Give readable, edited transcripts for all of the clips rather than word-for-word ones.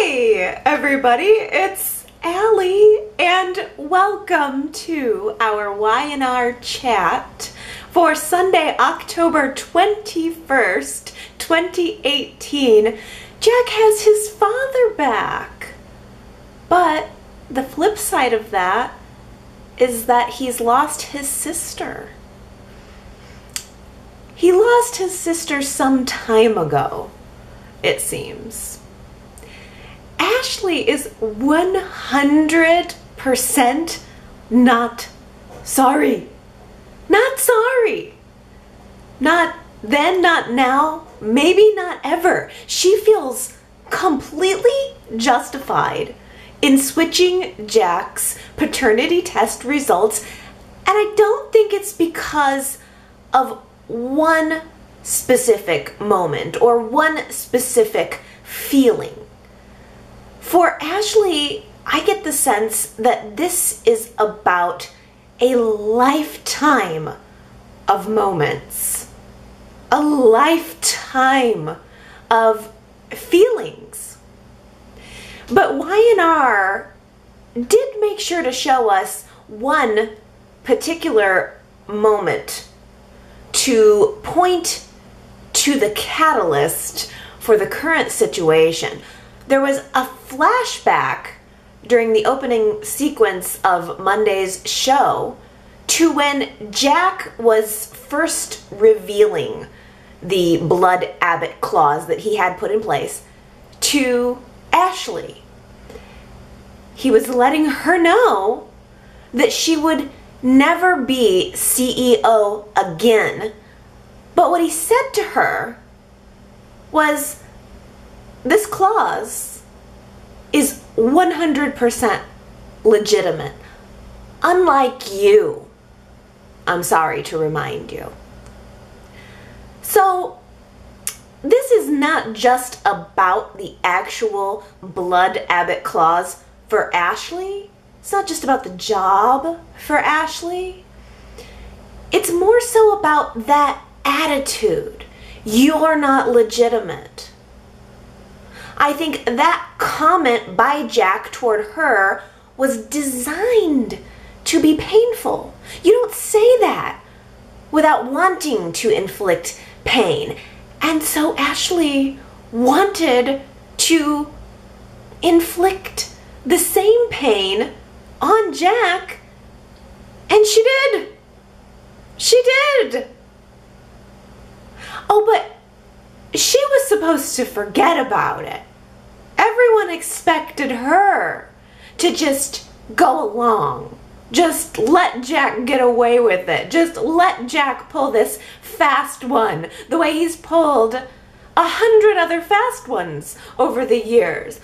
Hey everybody, it's Allie and welcome to our Y&R Chat for Sunday, October 21st, 2018. Jack has his father back, but the flip side of that is that he's lost his sister. He lost his sister some time ago, it seems. Ashley is 100% not sorry. Not sorry. Not then, not now, maybe not ever. She feels completely justified in switching Jack's paternity test results, and I don't think it's because of one specific moment or one specific feeling. For Ashley, I get the sense that this is about a lifetime of moments, a lifetime of feelings. But Y&R did make sure to show us one particular moment to point to the catalyst for the current situation. There was a flashback during the opening sequence of Monday's show to when Jack was first revealing the blood Abbott clause that he had put in place to Ashley. He was letting her know that she would never be CEO again. But what he said to her was, this clause is 100% legitimate. Unlike you, I'm sorry to remind you. So, this is not just about the actual blood Abbott clause for Ashley. It's not just about the job for Ashley. It's more so about that attitude. You're not legitimate. I think that comment by Jack toward her was designed to be painful. You don't say that without wanting to inflict pain. And so Ashley wanted to inflict the same pain on Jack, and she did. She did. Oh, but she was supposed to forget about it. Everyone expected her to just go along. Just let Jack get away with it. Just let Jack pull this fast one the way he's pulled 100 other fast ones over the years.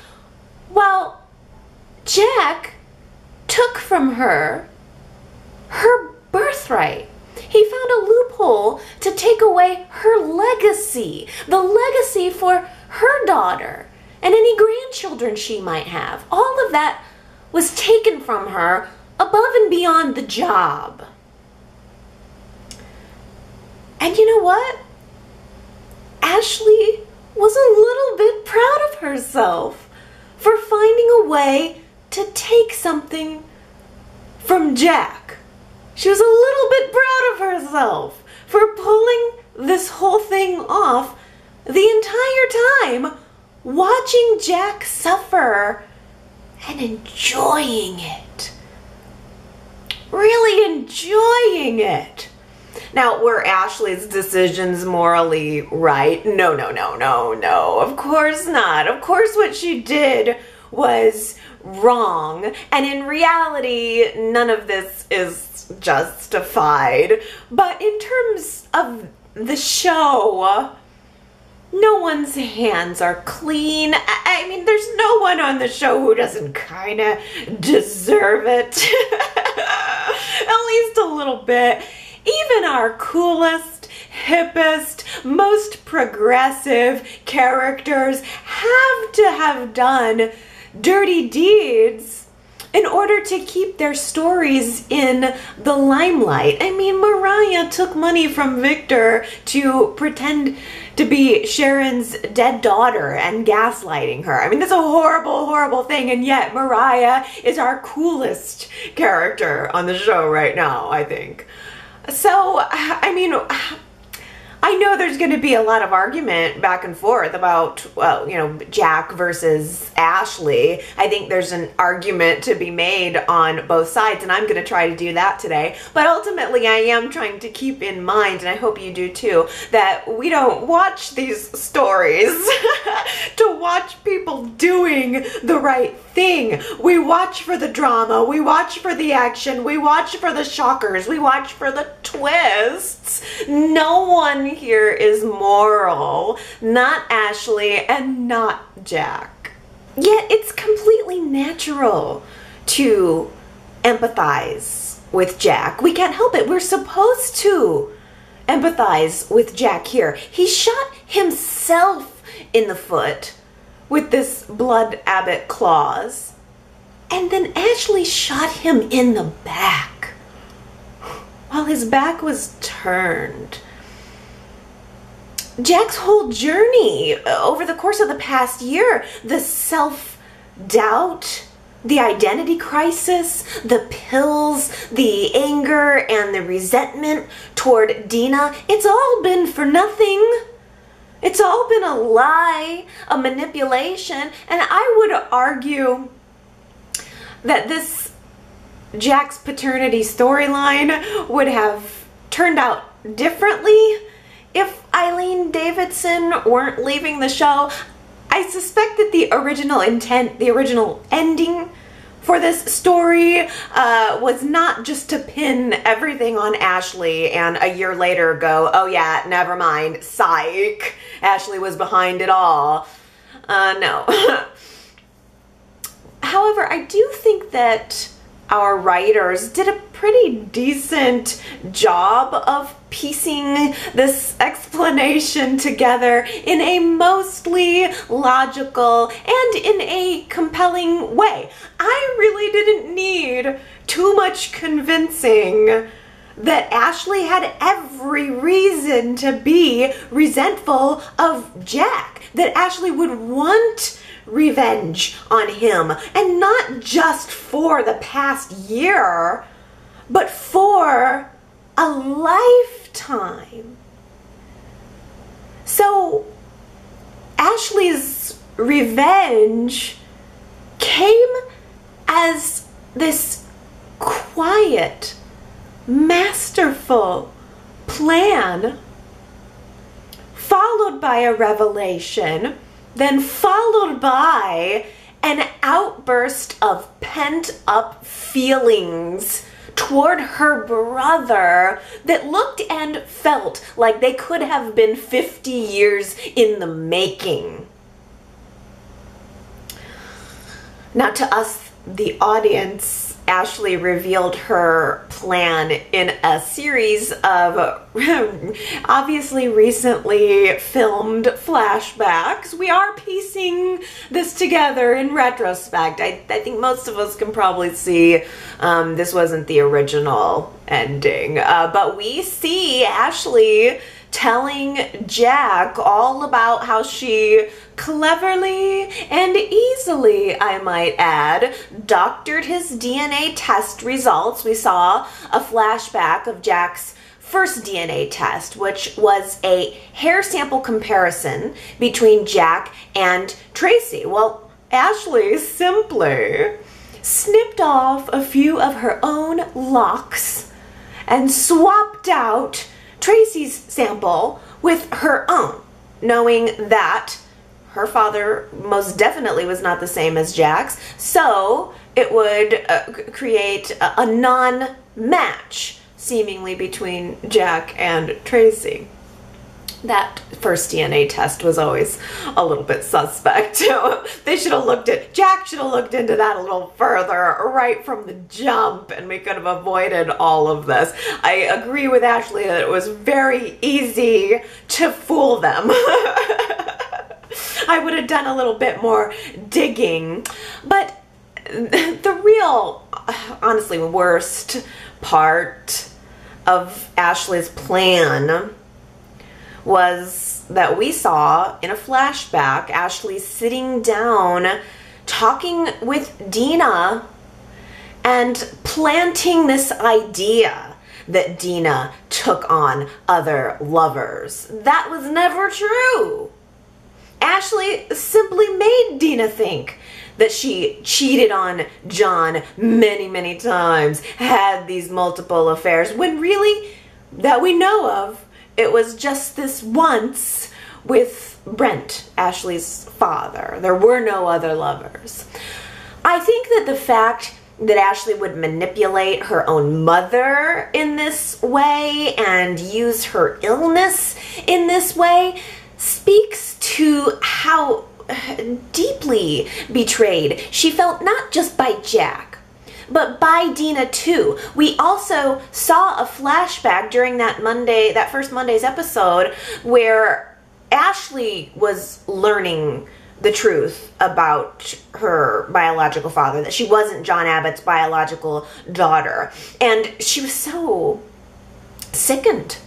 Well, Jack took from her her birthright. He found a loophole to take away her legacy, the legacy for her daughter and any grandchildren she might have. All of that was taken from her above and beyond the job. And you know what? Ashley was a little bit proud of herself for finding a way to take something from Jack. She was a little bit proud of herself for pulling this whole thing off the entire time, watching Jack suffer and enjoying it. Really enjoying it. Now, were Ashley's decisions morally right? No. Of course not. Of course what she did was wrong. And in reality, none of this is justified. But in terms of the show, no one's hands are clean. I mean, there's no one on the show who doesn't kind of deserve it. At least a little bit. Even our coolest, hippest, most progressive characters have to have done dirty deeds in order to keep their stories in the limelight. I mean, Mariah took money from Victor to pretend to be Sharon's dead daughter and gaslighting her. I mean, that's a horrible, horrible thing, and yet Mariah is our coolest character on the show right now, I think. So, I mean, I know there's going to be a lot of argument back and forth about, well, you know, Jack versus Ashley. I think there's an argument to be made on both sides, and I'm going to try to do that today. But ultimately, I am trying to keep in mind, and I hope you do too, that we don't watch these stories to watch people doing the right thing. We watch for the drama, we watch for the action, we watch for the shockers, we watch for the twists. No one here is moral, not Ashley and not Jack. Yet it's completely natural to empathize with Jack. We can't help it. We're supposed to empathize with Jack here. He shot himself in the foot with this blood Abbott claws, and then Ashley shot him in the back while his back was turned. Jack's whole journey over the course of the past year, the self-doubt, the identity crisis, the pills, the anger, and the resentment toward Dina, it's all been for nothing. It's all been a lie, a manipulation, and I would argue that this Jack's paternity storyline would have turned out differently if Eileen Davidson weren't leaving the show. I suspect that the original intent, the original ending for this story was not just to pin everything on Ashley and a year later go, oh yeah, never mind, psych, Ashley was behind it all. No. However, I do think that our writers did a pretty decent job of piecing this explanation together in a mostly logical and in a compelling way. I really didn't need too much convincing that Ashley had every reason to be resentful of Jack, that Ashley would want revenge on him, and not just for the past year, but for a lifetime. So Ashley's revenge came as this quiet, masterful plan, followed by a revelation, then followed by an outburst of pent-up feelings toward her brother that looked and felt like they could have been 50 years in the making. Now, to us, the audience, Ashley revealed her plan in a series of obviously recently filmed flashbacks. We are piecing this together in retrospect. I think most of us can probably see this wasn't the original ending. But we see Ashley telling Jack all about how she cleverly and easily, I might add, doctored his DNA test results. We saw a flashback of Jack's first DNA test, which was a hair sample comparison between Jack and Tracy. Well, Ashley simply snipped off a few of her own locks and swapped out Tracy's sample with her own, knowing that her father most definitely was not the same as Jack's, so it would create a non-match seemingly between Jack and Tracy. That first DNA test was always a little bit suspect. They should have looked at, Jack should have looked into that a little further right from the jump, and we could have avoided all of this. I agree with Ashley that it was very easy to fool them. I would have done a little bit more digging. But the real, honestly, worst part of Ashley's plan was that we saw in a flashback Ashley sitting down talking with Dina and planting this idea that Dina took on other lovers. That was never true. Ashley simply made Dina think that she cheated on John many, many times, had these multiple affairs, when really, that we know of, it was just this once with Brent, Ashley's father. There were no other lovers. I think that the fact that Ashley would manipulate her own mother in this way and use her illness in this way speaks to how deeply betrayed she felt, not just by Jack, but by Dina too. We also saw a flashback during that first Monday's episode where Ashley was learning the truth about her biological father, that she wasn't John Abbott's biological daughter. And she was so sickened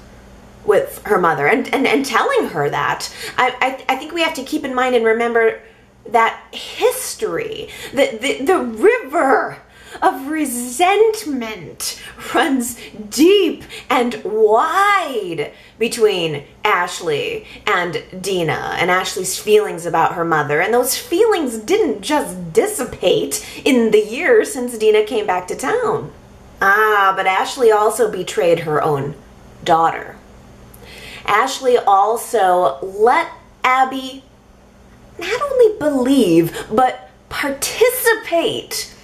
with her mother and telling her that. I think we have to keep in mind and remember that history, the river of resentment runs deep and wide between Ashley and Dina, and Ashley's feelings about her mother. And those feelings didn't just dissipate in the years since Dina came back to town. But Ashley also betrayed her own daughter. Ashley also let Abby not only believe, but participate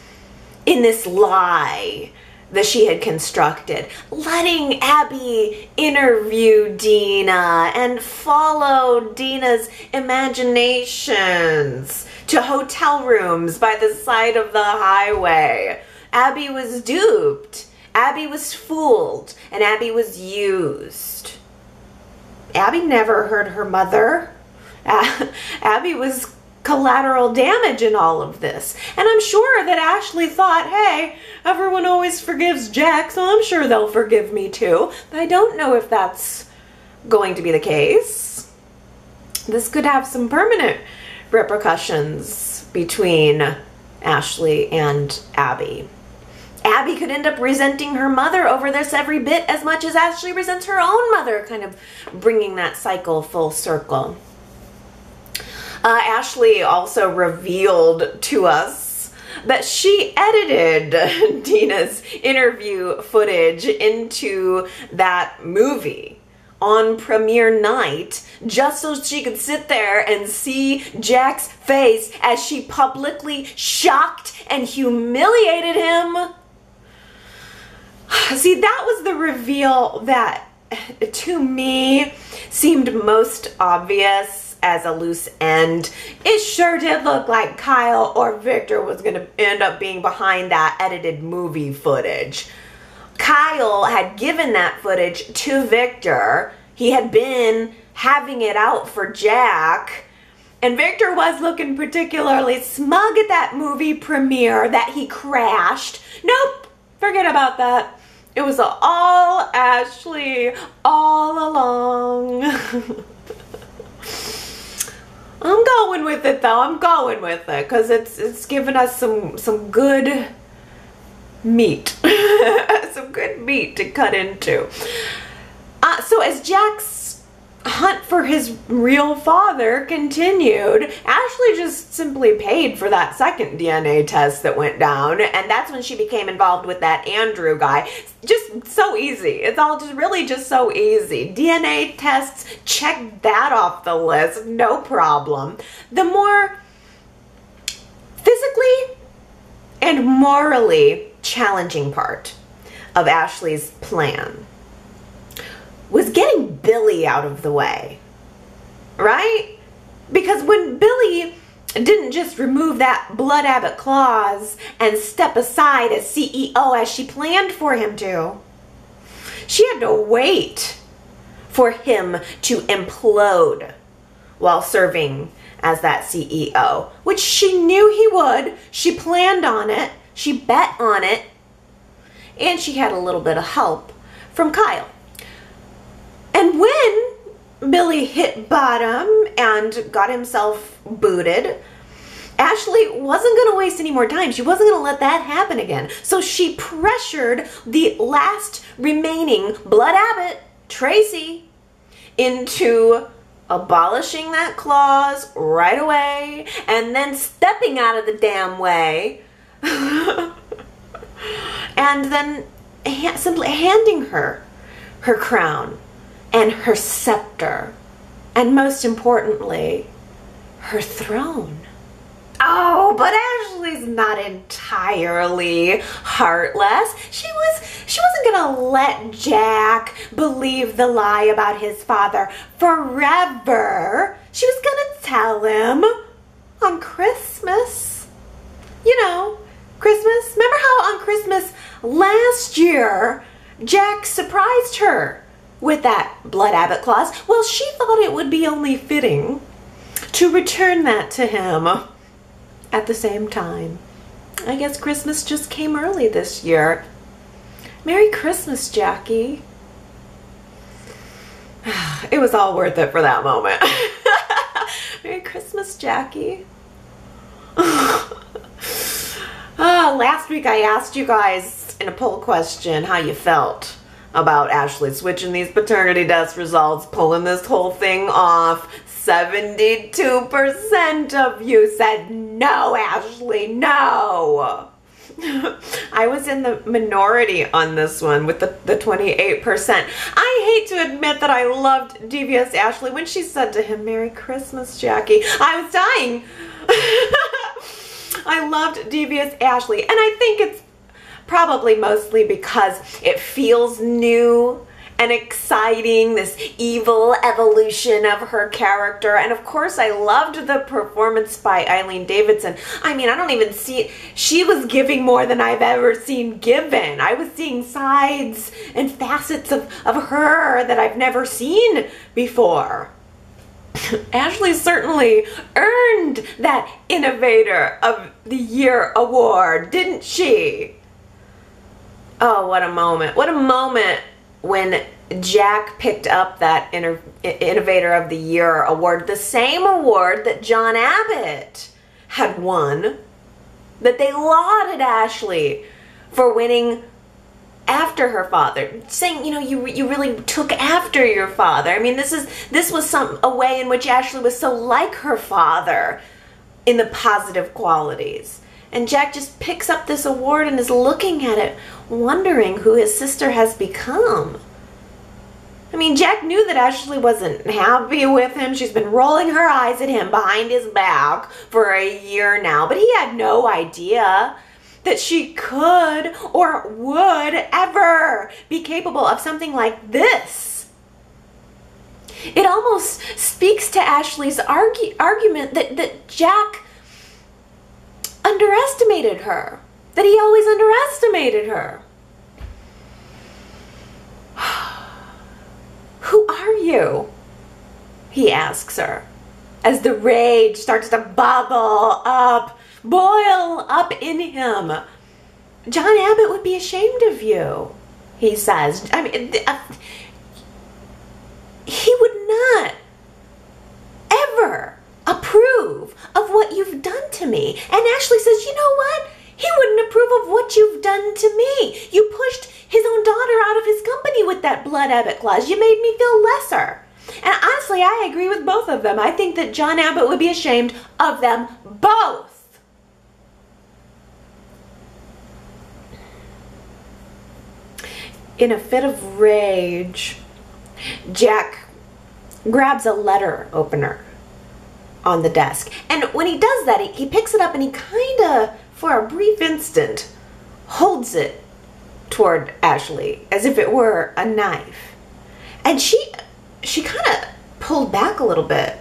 in this lie that she had constructed, letting Abby interview Dina and follow Dina's imaginations to hotel rooms by the side of the highway. Abby was duped, Abby was fooled, and Abby was used. Abby never hurt her mother. Abby was collateral damage in all of this. And I'm sure that Ashley thought, hey, everyone always forgives Jack, so I'm sure they'll forgive me too. But I don't know if that's going to be the case. This could have some permanent repercussions between Ashley and Abby. Abby could end up resenting her mother over this every bit as much as Ashley resents her own mother, kind of bringing that cycle full circle. Ashley also revealed to us that she edited Dina's interview footage into that movie on premiere night just so she could sit there and see Jack's face as she publicly shocked and humiliated him. See, that was the reveal that, to me, seemed most obvious as a loose end. It sure did look like Kyle or Victor was going to end up being behind that edited movie footage. Kyle had given that footage to Victor. He had been having it out for Jack. And Victor was looking particularly smug at that movie premiere that he crashed. Nope, forget about that. It was all Ashley all along. I'm going with it though. I'm going with it because it's given us some good meat. Some good meat to cut into. So as Jack's hunt for his real father continued, Ashley just simply paid for that second DNA test that went down, and that's when she became involved with that Andrew guy. Just so easy. It's all just really just so easy. DNA tests, check that off the list, no problem. The more physically and morally challenging part of Ashley's plan was getting Billy out of the way, right? Because when Billy didn't just remove that Blood Abbott clause and step aside as CEO as she planned for him to, she had to wait for him to implode while serving as that CEO, which she knew he would. She planned on it, she bet on it, and she had a little bit of help from Kyle. And when Billy hit bottom and got himself booted, Ashley wasn't going to waste any more time. She wasn't going to let that happen again. So she pressured the last remaining blood abbot, Tracy, into abolishing that clause right away and then stepping out of the damn way and then simply handing her her crown and her scepter and, most importantly, her throne. Oh, but Ashley's not entirely heartless. She wasn't gonna let Jack believe the lie about his father forever. She was gonna tell him on Christmas. You know, Christmas. Remember how on Christmas last year Jack surprised her with that blood abbot clause? Well, she thought it would be only fitting to return that to him at the same time. I guess Christmas just came early this year. Merry Christmas, Jackie. It was all worth it for that moment. Merry Christmas, Jackie. Last week I asked you guys in a poll question how you felt about Ashley switching these paternity test results, pulling this whole thing off. 72% of you said no, Ashley, no. I was in the minority on this one with the 28%. I hate to admit that I loved devious Ashley when she said to him, Merry Christmas, Jackie. I was dying. I loved devious Ashley, and I think it's probably mostly because it feels new and exciting, this evil evolution of her character. And of course, I loved the performance by Eileen Davidson. I mean, I don't even see, she was giving more than I've ever seen given. I was seeing sides and facets of her that I've never seen before. Ashley certainly earned that Innovator of the Year award, didn't she? Oh, what a moment. What a moment when Jack picked up that Innovator of the Year award, the same award that John Abbott had won, that they lauded Ashley for winning after her father, saying, you know, you really took after your father. I mean, this was a way in which Ashley was so like her father in the positive qualities. And Jack just picks up this award and is looking at it, wondering who his sister has become. I mean, Jack knew that Ashley wasn't happy with him. She's been rolling her eyes at him behind his back for a year now, but he had no idea that she could or would ever be capable of something like this. It almost speaks to Ashley's argument that Jack underestimated her, that he always underestimated her. Who are you? He asks her as the rage starts to bubble up, boil up in him. John Abbott would be ashamed of you, he says. I mean, he would not ever approve of what you've done to me. And Ashley says, you know what? He wouldn't approve of what you've done to me. You pushed his own daughter out of his company with that blood abbot clause. You made me feel lesser. And honestly, I agree with both of them. I think that John Abbott would be ashamed of them both. In a fit of rage, Jack grabs a letter opener on the desk. And when he does that, he picks it up and he kind of, for a brief instant, holds it toward Ashley as if it were a knife. And she kind of pulled back a little bit,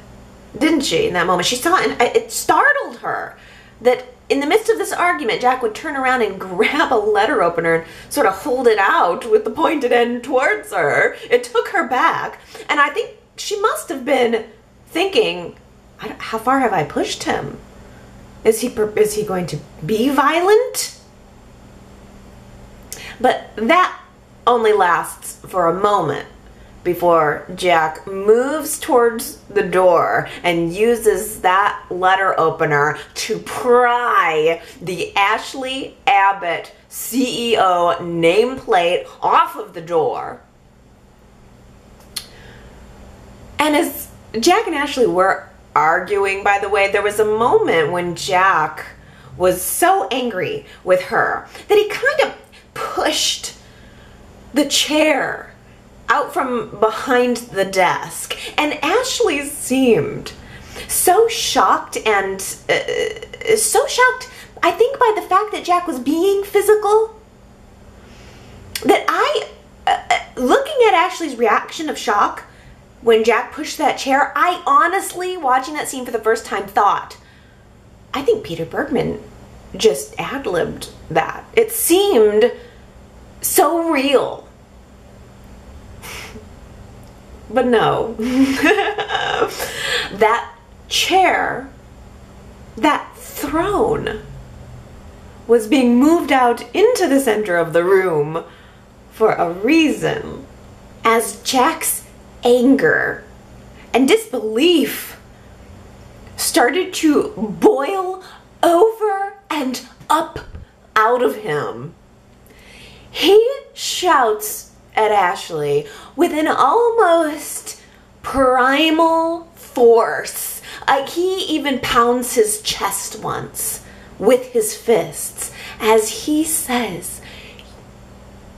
didn't she, in that moment? She saw it, and it startled her that in the midst of this argument, Jack would turn around and grab a letter opener and sort of hold it out with the pointed end towards her. It took her back. And I think she must have been thinking, how far have I pushed him? Is he going to be violent? But that only lasts for a moment, before Jack moves towards the door and uses that letter opener to pry the Ashley Abbott CEO nameplate off of the door. And as Jack and Ashley were arguing, by the way, there was a moment when Jack was so angry with her that he kind of pushed the chair out from behind the desk, and Ashley seemed so shocked and I think, by the fact that Jack was being physical, that looking at Ashley's reaction of shock when Jack pushed that chair, I honestly, watching that scene for the first time, thought, I think Peter Bergman just ad-libbed that. It seemed so real. But no. That chair, that throne, was being moved out into the center of the room for a reason. As Jack's anger and disbelief started to boil over and up out of him, he shouts at Ashley with an almost primal force. Like he even pounds his chest once with his fists as he says,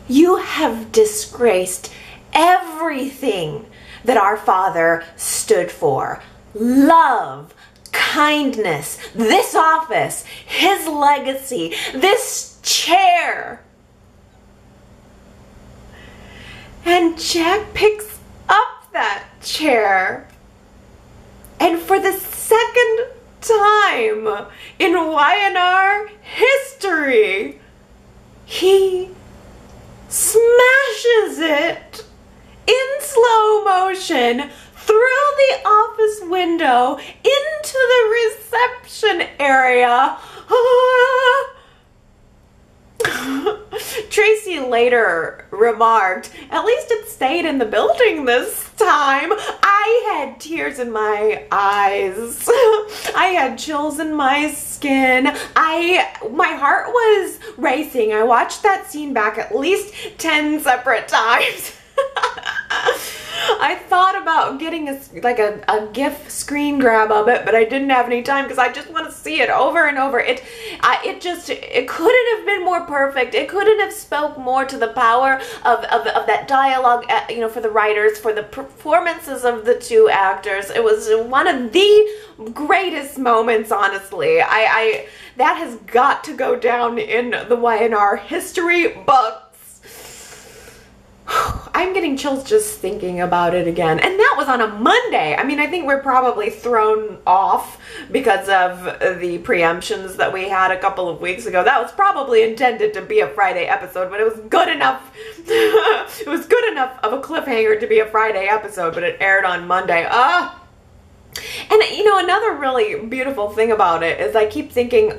"You have disgraced everything that our father stood for. Love, kindness, this office, his legacy, this chair." And Jack picks up that chair, and for the second time in Y&R history, he smashes it in slow motion through the office window into the reception area. Tracy later remarked, "At least it stayed in the building this time." I had tears in my eyes. I had chills in my skin. My heart was racing. I watched that scene back at least 10 separate times. I thought about getting a GIF screen grab of it, but I didn't have any time because I just want to see it over and over. It couldn't have been more perfect. It couldn't have spoke more to the power of that dialogue, for the writers, for the performances of the two actors. It was one of the greatest moments, honestly. That has got to go down in the Y&R history books. I'm getting chills just thinking about it again. And that was on a Monday. I mean, I think we're probably thrown off because of the preemptions that we had a couple of weeks ago. That was probably intended to be a Friday episode, but it was good enough. It was good enough of a cliffhanger to be a Friday episode, but it aired on Monday. And another really beautiful thing about it is I keep thinking,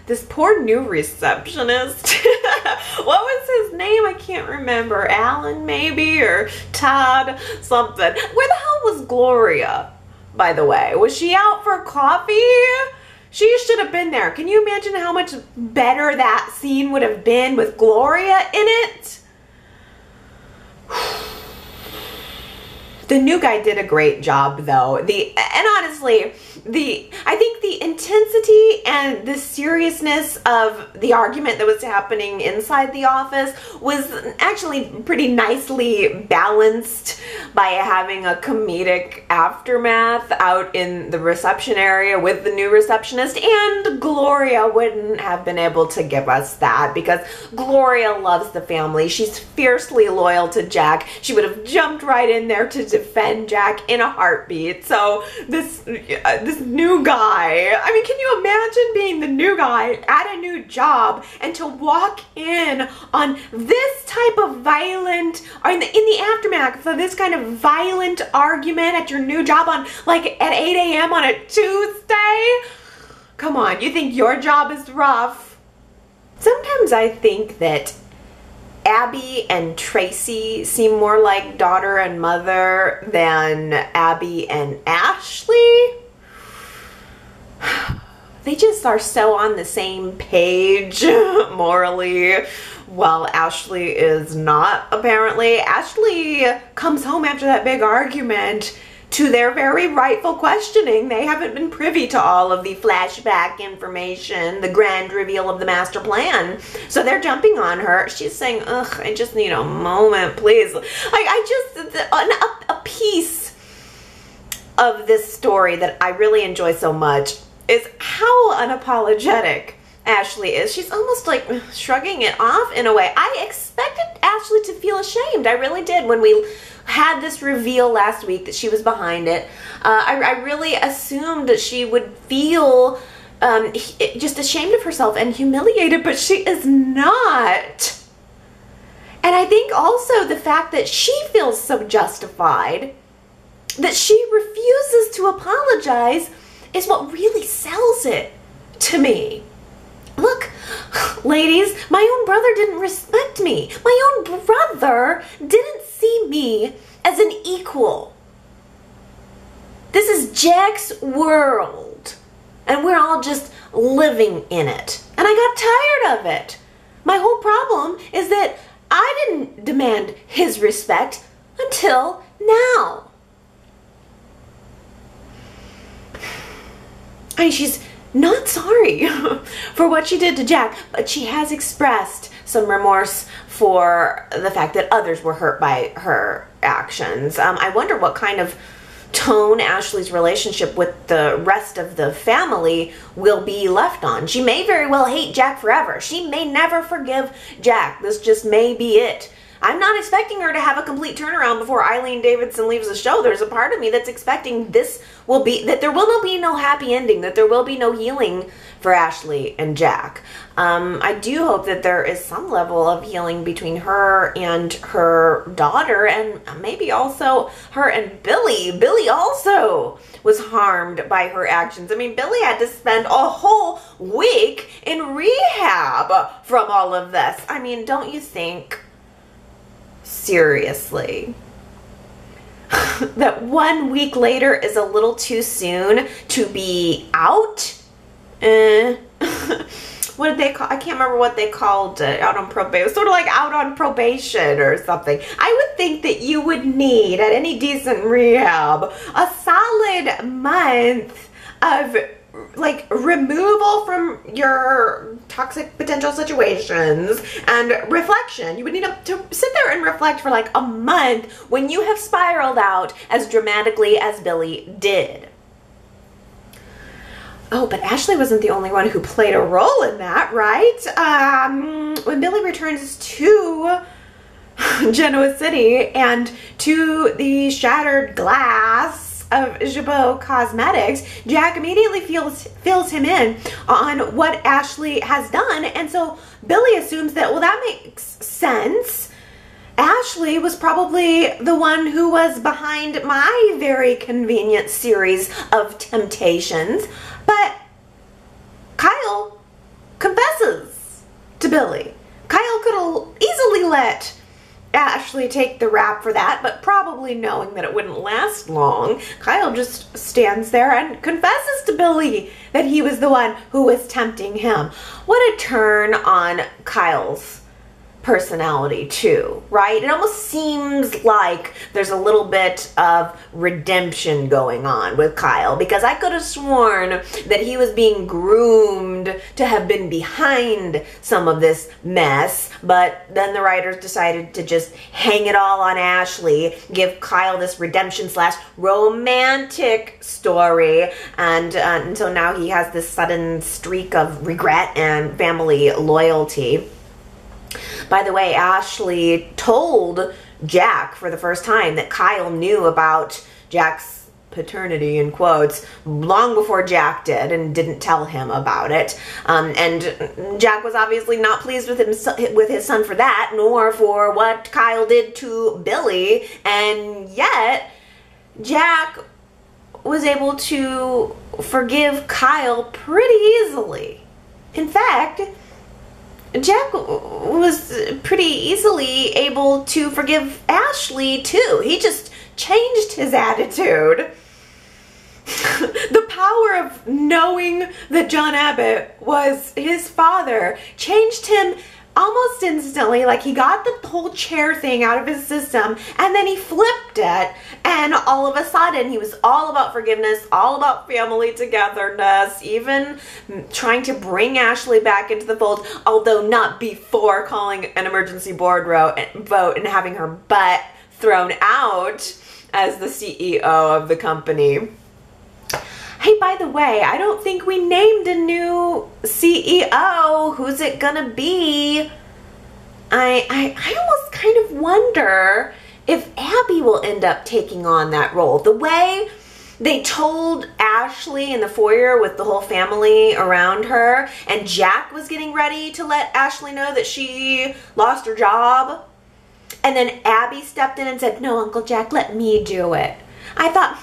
this poor new receptionist. What was his name? I can't remember. Alan maybe, or Todd something. Where the hell was Gloria, by the way? Was she out for coffee? She should have been there. Can you imagine how much better that scene would have been with Gloria in it? The new guy did a great job, though. And honestly, I think the intensity and the seriousness of the argument that was happening inside the office was actually pretty nicely balanced by having a comedic aftermath out in the reception area with the new receptionist. And Gloria wouldn't have been able to give us that because Gloria loves the family. She's fiercely loyal to Jack. She would have jumped right in there to defend Jack in a heartbeat. So this new guy, I mean, can you imagine being the new guy at a new job and to walk in on this type of violent, or in the aftermath of this kind of violent argument at your new job on at 8 a.m. on a Tuesday? Come on, you think your job is rough? Sometimes I think that Abby and Tracy seem more like daughter and mother than Abby and Ashley. They just are so on the same page morally, while Ashley is not, apparently. Ashley comes home after that big argument to their very rightful questioning. They haven't been privy to all of the flashback information, the grand reveal of the master plan. So they're jumping on her. She's saying, ugh, I just need a moment, please. A piece of this story that I really enjoy so much is how unapologetic Ashley is. She's almost like shrugging it off in a way. I expected Ashley to feel ashamed. I really did when we had this reveal last week that she was behind it. I really assumed that she would feel just ashamed of herself and humiliated, but she is not. And I think also the fact that she feels so justified that she refuses to apologize is what really sells it to me. Look, ladies, my own brother didn't respect me. My own brother didn't see me as an equal. This is Jack's world, and we're all just living in it. And I got tired of it. My whole problem is that I didn't demand his respect until now. I mean, she's not sorry for what she did to Jack, but she has expressed some remorse for the fact that others were hurt by her actions. I wonder what kind of tone Ashley's relationship with the rest of the family will be left on. She may very well hate Jack forever. She may never forgive Jack. This just may be it. I'm not expecting her to have a complete turnaround before Eileen Davidson leaves the show. There's a part of me that's expecting that there will be no happy ending, that there will be no healing for Ashley and Jack. I do hope that there is some level of healing between her and her daughter, and maybe also her and Billy. Billy also was harmed by her actions. I mean, Billy had to spend a whole week in rehab from all of this. I mean, don't you think, seriously, that 1 week later is a little too soon to be out? What did they call? I can't remember what they called it. Out on probation. It was sort of like out on probation or something. I would think that you would need, at any decent rehab, a solid month of like removal from your toxic potential situations and reflection. You would need to sit there and reflect for like a month when you have spiraled out as dramatically as Billy did. Oh, but Ashley wasn't the only one who played a role in that, right? When Billy returns to Genoa City and to the shattered glass of Jabot Cosmetics, Jack immediately fills him in on what Ashley has done, and so Billy assumes that, well, that makes sense. Ashley was probably the one who was behind my very convenient series of temptations, but Kyle confesses to Billy. Kyle could have easily let Ashley take the rap for that, but probably knowing that it wouldn't last long, Kyle just stands there and confesses to Billy that he was the one who was tempting him. What a turn on Kyle's personality too, right? It almost seems like there's a little bit of redemption going on with Kyle, because I could have sworn that he was being groomed to have been behind some of this mess, but then the writers decided to just hang it all on Ashley, give Kyle this redemption / romantic story, and until now he has this sudden streak of regret and family loyalty. By the way, Ashley told Jack for the first time that Kyle knew about Jack's paternity, in quotes, long before Jack did, and didn't tell him about it. And Jack was obviously not pleased with his son for that, nor for what Kyle did to Billy. And yet, Jack was able to forgive Kyle pretty easily. In fact, Jack was pretty easily able to forgive Ashley too. He just changed his attitude. The power of knowing that John Abbott was his father changed him almost instantly. Like, he got the whole chair thing out of his system, and then he flipped it, and all of a sudden he was all about forgiveness, all about family togetherness, even trying to bring Ashley back into the fold, although not before calling an emergency board vote and having her butt thrown out as the CEO of the company. Hey, by the way, I don't think we named a new CEO. Who's it gonna be? I almost kind of wonder if Abby will end up taking on that role. The way they told Ashley in the foyer with the whole family around her, and Jack was getting ready to let Ashley know that she lost her job. And then Abby stepped in and said, "No, Uncle Jack, let me do it." I thought,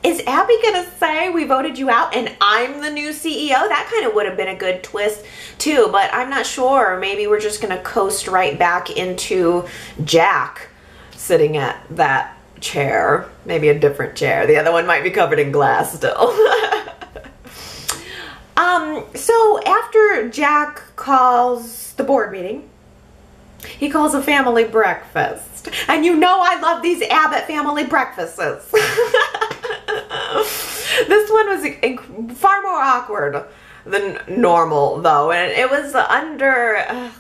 is Abby gonna say we voted you out and I'm the new CEO? That kind of would have been a good twist too, but I'm not sure. Maybe we're just gonna coast right back into Jack sitting at that chair. Maybe a different chair. The other one might be covered in glass still. So after Jack calls the board meeting, he calls a family breakfast. And you know I love these Abbott family breakfasts. This one was far more awkward than normal, though. And it was under a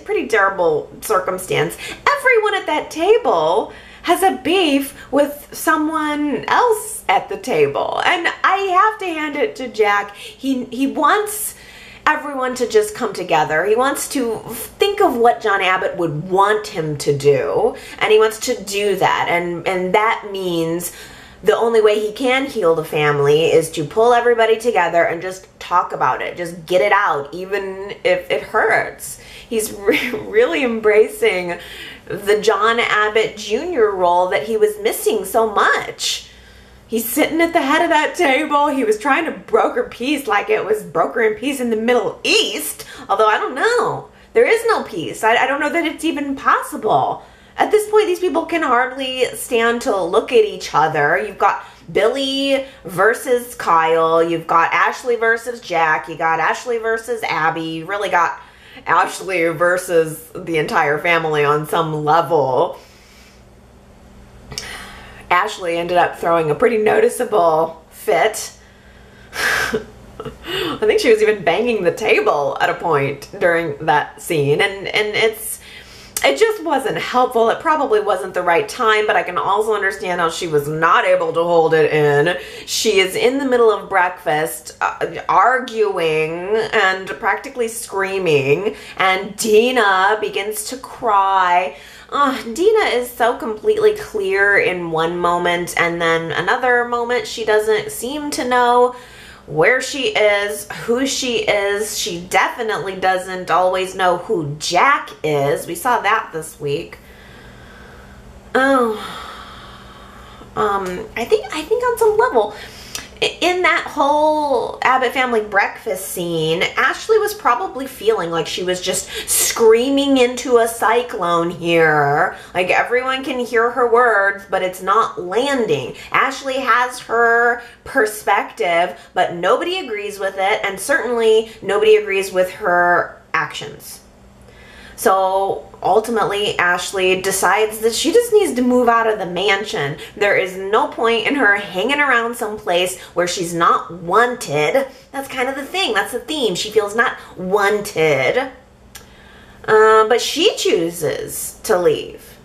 pretty terrible circumstance. Everyone at that table has a beef with someone else at the table. And I have to hand it to Jack. He wants everyone to just come together. He wants to think of what John Abbott would want him to do, and he wants to do that. And that means the only way he can heal the family is to pull everybody together and just talk about it. Just get it out, even if it hurts. He's really embracing the John Abbott Jr. role that he was missing so much. He's sitting at the head of that table. He was trying to broker peace like it was brokering peace in the Middle East. Although I don't know. There is no peace. I don't know that it's even possible. At this point, these people can hardly stand to look at each other. You've got Billy versus Kyle. You've got Ashley versus Jack. You got Ashley versus Abby. You really got Ashley versus the entire family on some level. Ashley ended up throwing a pretty noticeable fit. I think she was even banging the table at a point during that scene, and it just wasn't helpful. It probably wasn't the right time, but I can also understand how she was not able to hold it in. She is in the middle of breakfast, arguing and practically screaming, and Dina begins to cry. Dina is so completely clear in one moment, and then another moment she doesn't seem to know where she is, who she is. She definitely doesn't always know who Jack is. We saw that this week. I think on some level, in that whole Abbott family breakfast scene, Ashley was probably feeling like she was just screaming into a cyclone here. Like, everyone can hear her words, but it's not landing. Ashley has her perspective, but nobody agrees with it, and certainly nobody agrees with her actions. So ultimately, Ashley decides that she just needs to move out of the mansion. There is no point in her hanging around someplace where she's not wanted. That's kind of the thing. That's the theme. She feels not wanted. But she chooses to leave.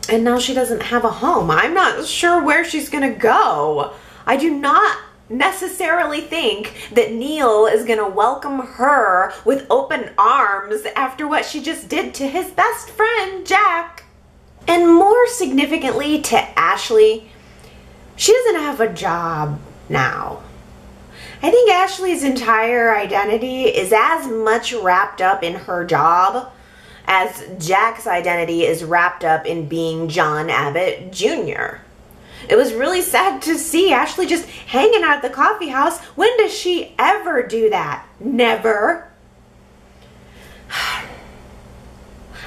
And now she doesn't have a home. I'm not sure where she's going to go. I do not necessarily think that Neil is going to welcome her with open arms after what she just did to his best friend, Jack. And more significantly to Ashley, she doesn't have a job now. I think Ashley's entire identity is as much wrapped up in her job as Jack's identity is wrapped up in being John Abbott Jr. It was really sad to see Ashley just hanging out at the coffee house. When does she ever do that? Never.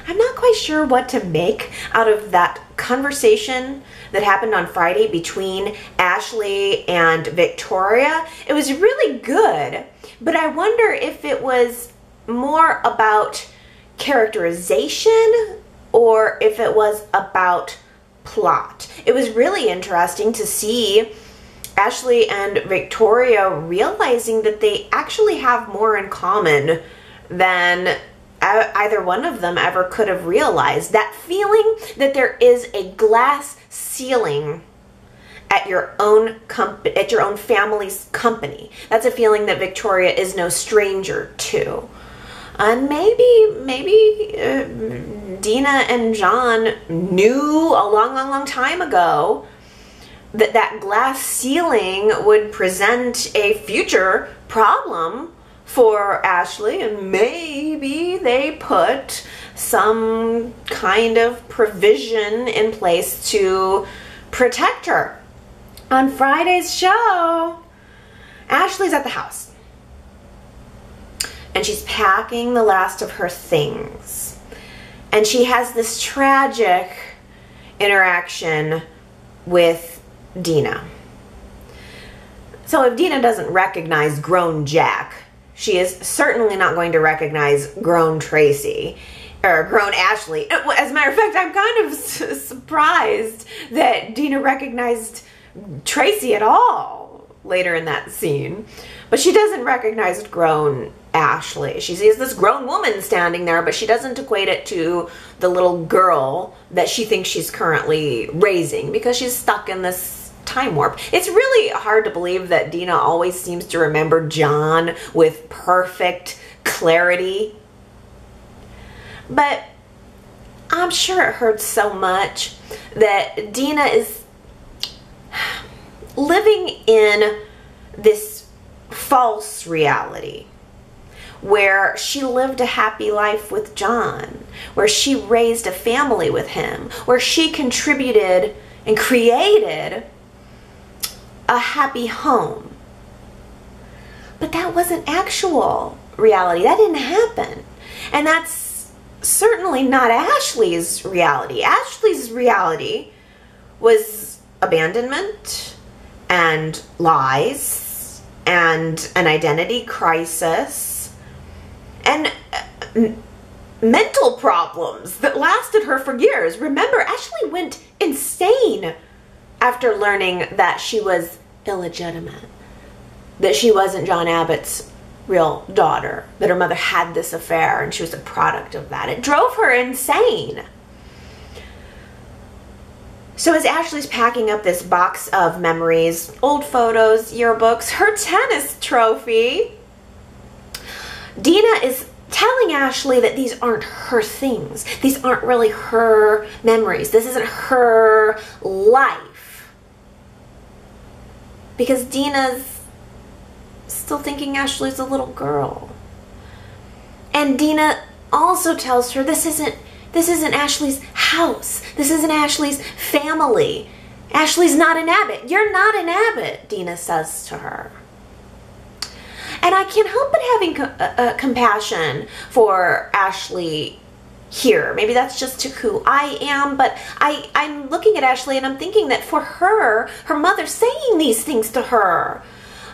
I'm not quite sure what to make out of that conversation that happened on Friday between Ashley and Victoria. It was really good, but I wonder if it was more about characterization or if it was about plot. It was really interesting to see Ashley and Victoria realizing that they actually have more in common than either one of them ever could have realized. That feeling that there is a glass ceiling at your own family's company. That's a feeling that Victoria is no stranger to. And maybe Dina and John knew a long time ago that that glass ceiling would present a future problem for Ashley, and maybe they put some kind of provision in place to protect her. On Friday's show, Ashley's at the house. And she's packing the last of her things. And she has this tragic interaction with Dina. So if Dina doesn't recognize grown Jack, she is certainly not going to recognize grown Tracy or grown Ashley. As a matter of fact, I'm kind of surprised that Dina recognized Tracy at all later in that scene. But she doesn't recognize grown Ashley. She sees this grown woman standing there, but she doesn't equate it to the little girl that she thinks she's currently raising because she's stuck in this time warp. It's really hard to believe that Dina always seems to remember John with perfect clarity. But I'm sure it hurts so much that Dina is living in this false reality where she lived a happy life with John, where she raised a family with him, where she contributed and created a happy home. But that wasn't actual reality. That didn't happen. And that's certainly not Ashley's reality. Ashley's reality was abandonment and lies and an identity crisis and mental problems that lasted her for years. Remember, Ashley went insane after learning that she was illegitimate, that she wasn't John Abbott's real daughter, that her mother had this affair and she was a product of that. It drove her insane. So as Ashley's packing up this box of memories, old photos, yearbooks, her tennis trophy, Dina is telling Ashley that these aren't her things. These aren't really her memories. This isn't her life. Because Dina's still thinking Ashley's a little girl. And Dina also tells her this isn't Ashley's house. This isn't Ashley's family. Ashley's not an Abbott. You're not an Abbott, Dina says to her. And I can't help but having compassion for Ashley here. Maybe that's just who I am, but I'm looking at Ashley and I'm thinking that for her, her mother saying these things to her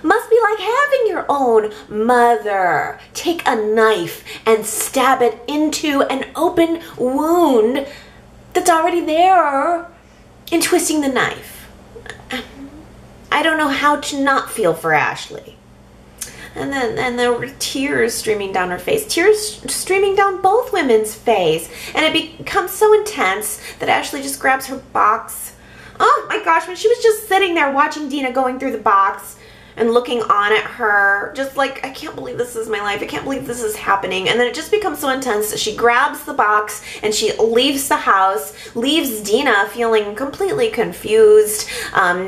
must be like having your own mother take a knife and stab it into an open wound that's already there and twisting the knife. I don't know how to not feel for Ashley. And there were tears streaming down her face, tears streaming down both women's face. And it becomes so intense that Ashley just grabs her box. Oh my gosh, when she was just sitting there watching Dina going through the box and looking on at her, just like, I can't believe this is my life. I can't believe this is happening. And then it just becomes so intense that she grabs the box and she leaves the house, leaves Dina feeling completely confused,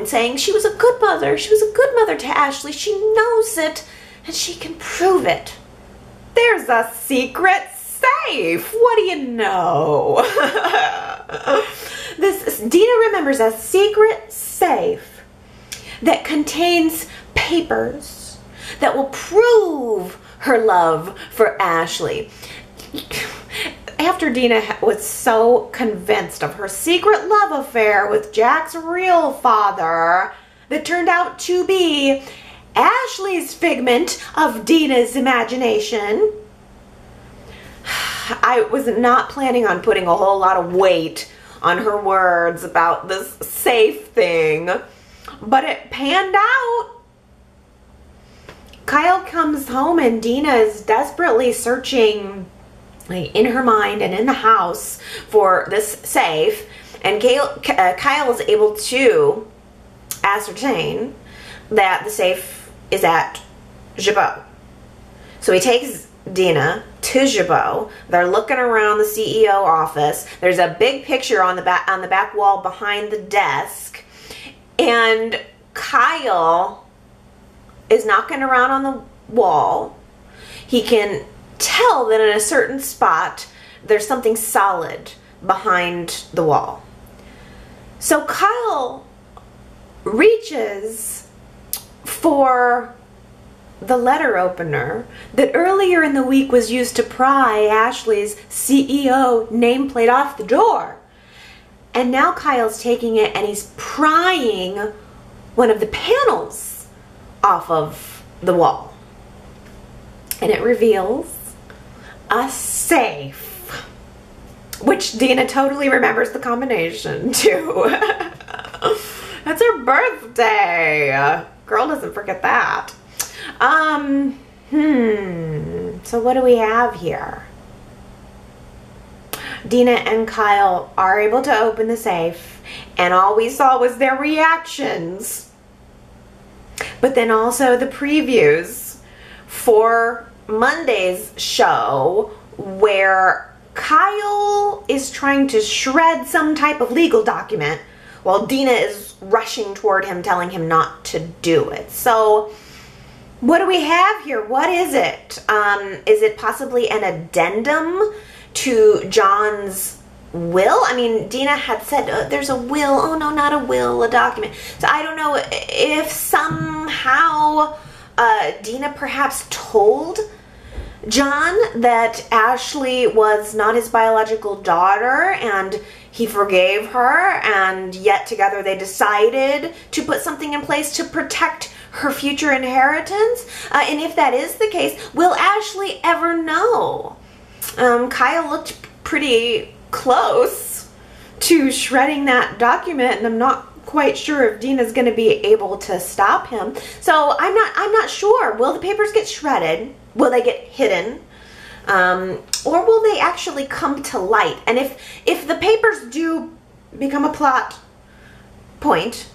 saying she was a good mother. She was a good mother to Ashley. She knows it. And she can prove it. There's a secret safe. What do you know? Dina remembers a secret safe that contains papers that will prove her love for Ashley. after Dina was so convinced of her secret love affair with Jack's real father that turned out to be Ashley's figment of Dina's imagination, I was not planning on putting a whole lot of weight on her words about this safe thing, but it panned out. Kyle comes home and Dina is desperately searching in her mind and in the house for this safe, and Kyle is able to ascertain that the safe is at Gibeau. So he takes Dina to Gibeau. They're looking around the CEO office. There's a big picture on the back wall behind the desk, and Kyle is knocking around on the wall. He can tell that in a certain spot there's something solid behind the wall. So Kyle reaches for the letter opener that earlier in the week was used to pry Ashley's CEO nameplate off the door. And now Kyle's taking it and he's prying one of the panels off of the wall. And it reveals a safe, which Dina totally remembers the combination too. That's her birthday. Girl doesn't forget that. So what do we have here? Dina and Kyle are able to open the safe, and all we saw was their reactions. But then also the previews for Monday's show, where Kyle is trying to shred some type of legal document while Dina is rushing toward him, telling him not to do it. So what do we have here? What is it? Is it possibly an addendum to John's will? I mean, Dina had said there's a will. Oh no, not a will, a document. So I don't know if somehow Dina perhaps told John that Ashley was not his biological daughter and he forgave her, and yet together they decided to put something in place to protect her future inheritance. And if that is the case, will Ashley ever know? Kyle looked pretty close to shredding that document, and I'm not quite sure if Dina's going to be able to stop him. So I'm not sure. Will the papers get shredded? Will they get hidden? Or will they actually come to light? And if the papers do become a plot point,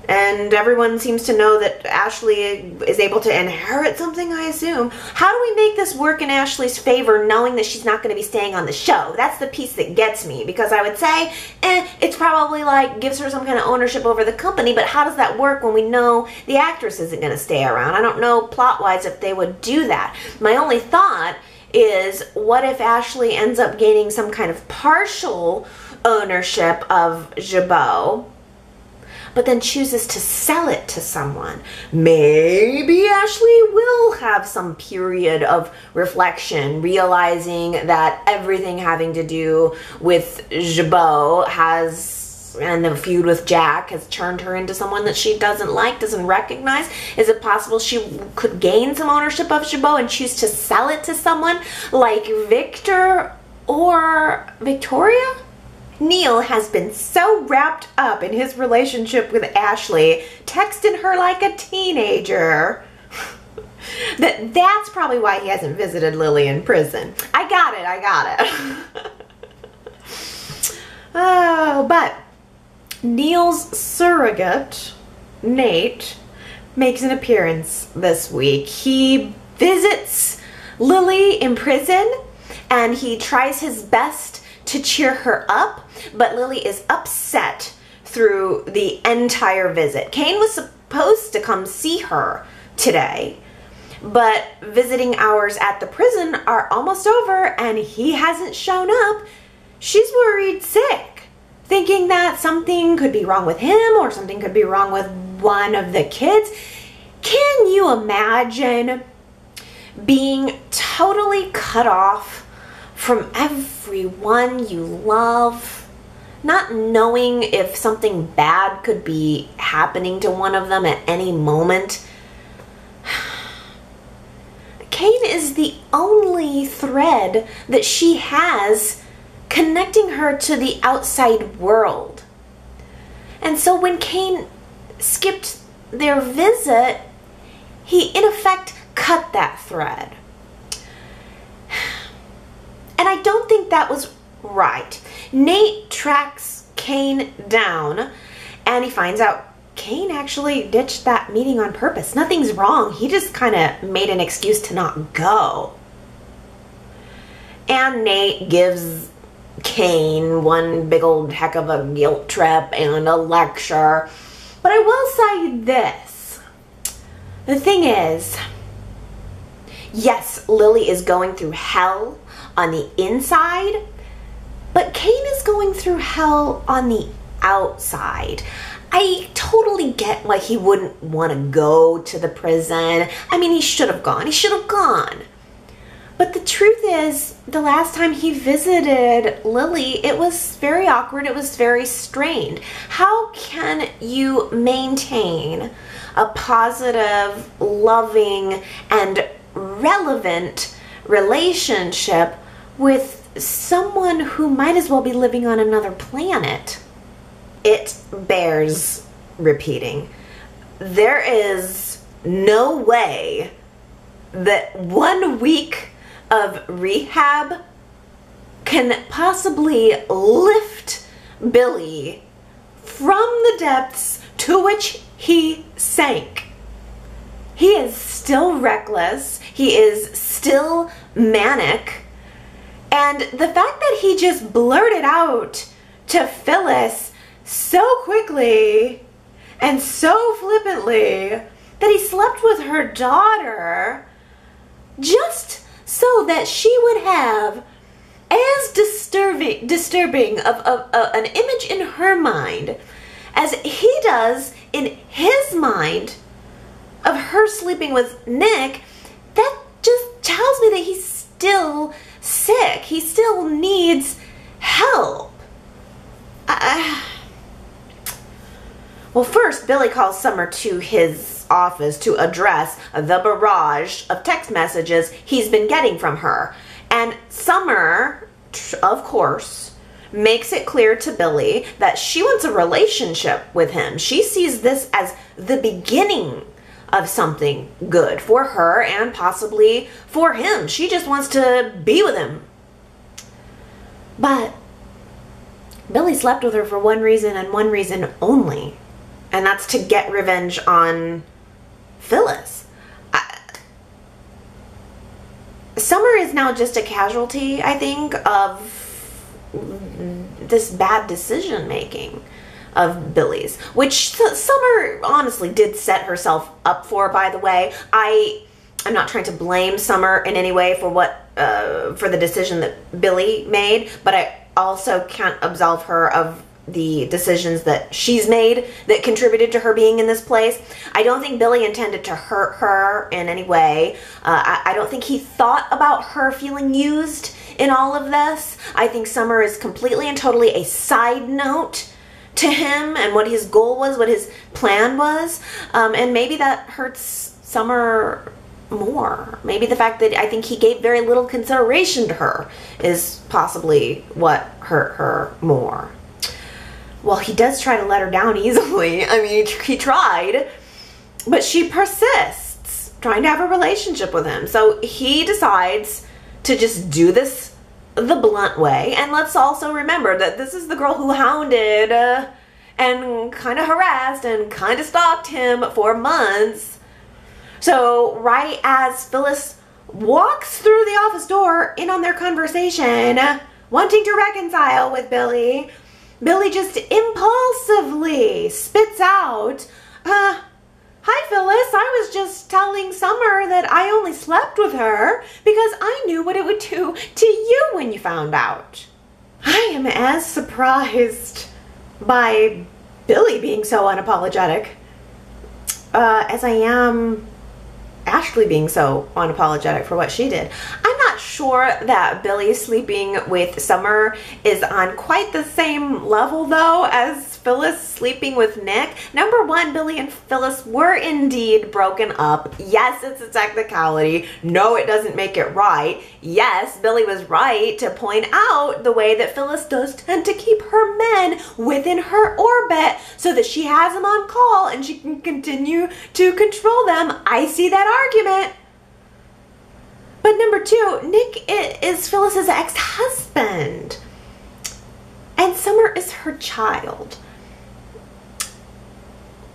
and everyone seems to know that Ashley is able to inherit something, I assume, how do we make this work in Ashley's favor, knowing that she's not going to be staying on the show? That's the piece that gets me, because I would say, it's probably like gives her some kind of ownership over the company, but how does that work when we know the actress isn't going to stay around? I don't know plot-wise if they would do that. My only thought is, what if Ashley ends up gaining some kind of partial ownership of Gibeau, but then chooses to sell it to someone? Maybe Ashley will have some period of reflection, realizing that everything having to do with Gibeau and the feud with Jack has turned her into someone that she doesn't like, doesn't recognize. Is it possible she could gain some ownership of Gibeau and choose to sell it to someone like Victor or Victoria? Neil has been so wrapped up in his relationship with Ashley, texting her like a teenager, that's probably why he hasn't visited Lily in prison. I got it. Oh, but Neil's surrogate, Nate, makes an appearance this week. He visits Lily in prison, and he tries his best to cheer her up, but Lily is upset through the entire visit. Kane was supposed to come see her today, but visiting hours at the prison are almost over and he hasn't shown up. She's worried sick, thinking that something could be wrong with him or something could be wrong with one of the kids. Can you imagine being totally cut off from everyone you love, not knowing if something bad could be happening to one of them at any moment. Cain is the only thread that she has connecting her to the outside world. And so when Cain skipped their visit, he in effect cut that thread. And I don't think that was right. Nate tracks Cain down and he finds out Cain actually ditched that meeting on purpose. Nothing's wrong. He just kind of made an excuse to not go. And Nate gives Cain one big old heck of a guilt trip and a lecture. But I will say this. The thing is, yes, Lily is going through hell on the inside, but Cain is going through hell on the outside. I totally get why he wouldn't want to go to the prison. I mean, he should have gone. He should have gone. But the truth is, the last time he visited Lily, it was very awkward. It was very strained. How can you maintain a positive, loving, and relevant relationship with someone who might as well be living on another planet? It bears repeating. There is no way that 1 week of rehab can possibly lift Billy from the depths to which he sank. He is still reckless. He is still manic. And the fact that he just blurted out to Phyllis so quickly and so flippantly that he slept with her daughter just so that she would have as disturbing of an image in her mind as he does in his mind of her sleeping with Nick, that just tells me that he's still sick. He still needs help. Well, first, Billy calls Summer to his office to address the barrage of text messages he's been getting from her. And Summer, of course, makes it clear to Billy that she wants a relationship with him. She sees this as the beginning of something good for her and possibly for him. She just wants to be with him. But Billy slept with her for one reason and one reason only. And that's to get revenge on Phyllis. Summer is now just a casualty, I think, of this bad decision making of Billy's, which Summer honestly did set herself up for, by the way. I'm not trying to blame Summer in any way for for the decision that Billy made, but I also can't absolve her of the decisions that she's made that contributed to her being in this place. I don't think Billy intended to hurt her in any way. I don't think he thought about her feeling used in all of this. I think Summer is completely and totally a side note to him and what his goal was, what his plan was. And maybe that hurts Summer more. Maybe the fact that I think he gave very little consideration to her is possibly what hurt her more. Well, he does try to let her down easily. I mean, he tried, but she persists, trying to have a relationship with him. So he decides to just do this the blunt way. And let's also remember that this is the girl who hounded and kind of harassed and kind of stalked him for months. So right as Phyllis walks through the office door in on their conversation, wanting to reconcile with Billy, Billy just impulsively spits out, hi Phyllis, I was just telling Summer that I only slept with her because I knew what it would do to you when you found out. I am as surprised by Billy being so unapologetic as I am Ashley being so unapologetic for what she did. I'm not not sure that Billy sleeping with Summer is on quite the same level though as Phyllis sleeping with Nick. Number one, Billy and Phyllis were indeed broken up. Yes, it's a technicality. No, it doesn't make it right. Yes, Billy was right to point out the way that Phyllis does tend to keep her men within her orbit so that she has them on call and she can continue to control them. I see that argument. But number two, Nick is Phyllis's ex-husband. And Summer is her child.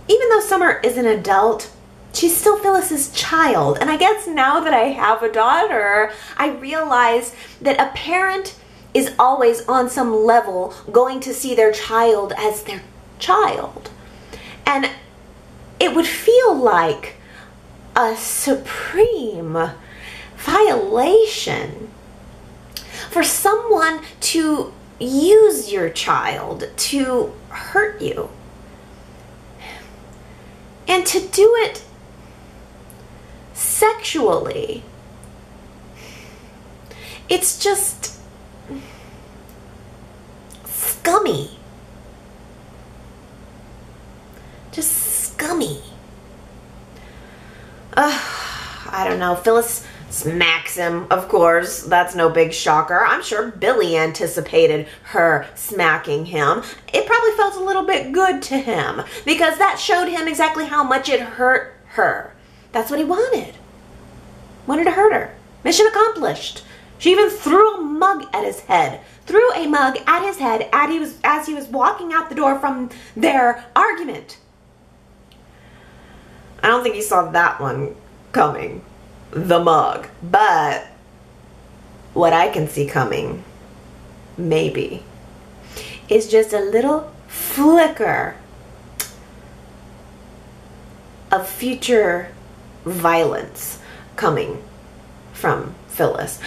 Even though Summer is an adult, she's still Phyllis's child. And I guess now that I have a daughter, I realize that a parent is always on some level going to see their child as their child. And it would feel like a supreme violation for someone to use your child to hurt you. And to do it sexually. It's just scummy. Just scummy. I don't know. Phyllis smacks him, of course. That's no big shocker. I'm sure Billy anticipated her smacking him. It probably felt a little bit good to him because that showed him exactly how much it hurt her. That's what he wanted. Wanted to hurt her. Mission accomplished. She even threw a mug at his head. Threw a mug at his head as he was walking out the door from their argument. I don't think he saw that one coming. The mug. But what I can see coming, maybe, is just a little flicker of future violence coming from Phyllis.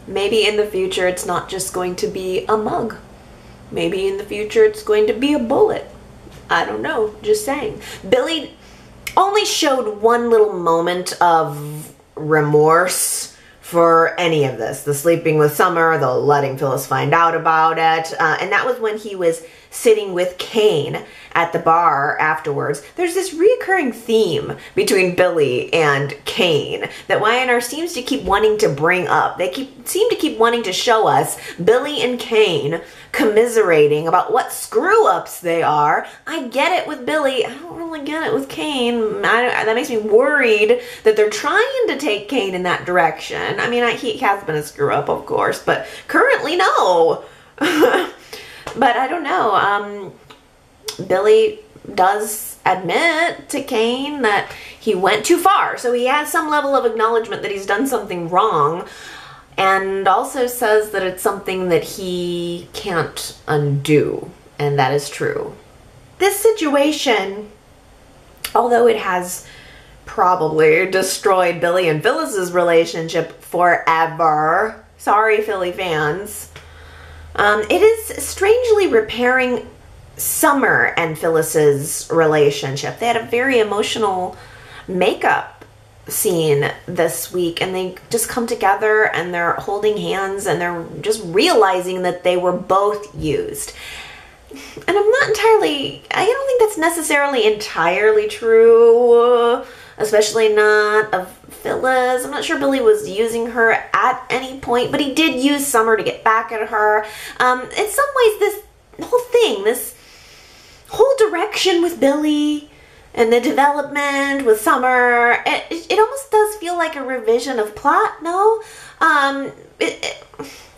Maybe in the future it's not just going to be a mug. Maybe in the future it's going to be a bullet. I don't know, just saying. Billy only showed one little moment of remorse for any of this. The sleeping with Summer, the letting Phyllis find out about it. And that was when he was sitting with Kane at the bar afterwards. There's this reoccurring theme between Billy and Kane that Y&R seems to keep wanting to bring up. They seem to keep wanting to show us Billy and Kane commiserating about what screw-ups they are. I get it with Billy. I don't really get it with Kane. That makes me worried that they're trying to take Kane in that direction. I mean, he has been a screw-up, of course, but currently, no. But I don't know. Billy does admit to Kane that he went too far. So he has some level of acknowledgement that he's done something wrong. And also says that it's something that he can't undo. And that is true. This situation, although it has probably destroyed Billy and Phyllis's relationship forever. Sorry, Philly fans. It is strangely repairing Summer and Phyllis's relationship. They had a very emotional makeup scene this week, and they just come together and they're holding hands and they're just realizing that they were both used. And I don't think that's necessarily entirely true, especially not of Phyllis. I'm not sure Billy was using her at any point, but he did use Summer to get back at her. In some ways, this whole thing, this whole direction with Billy and the development with Summer, it almost does feel like a revision of plot, no? A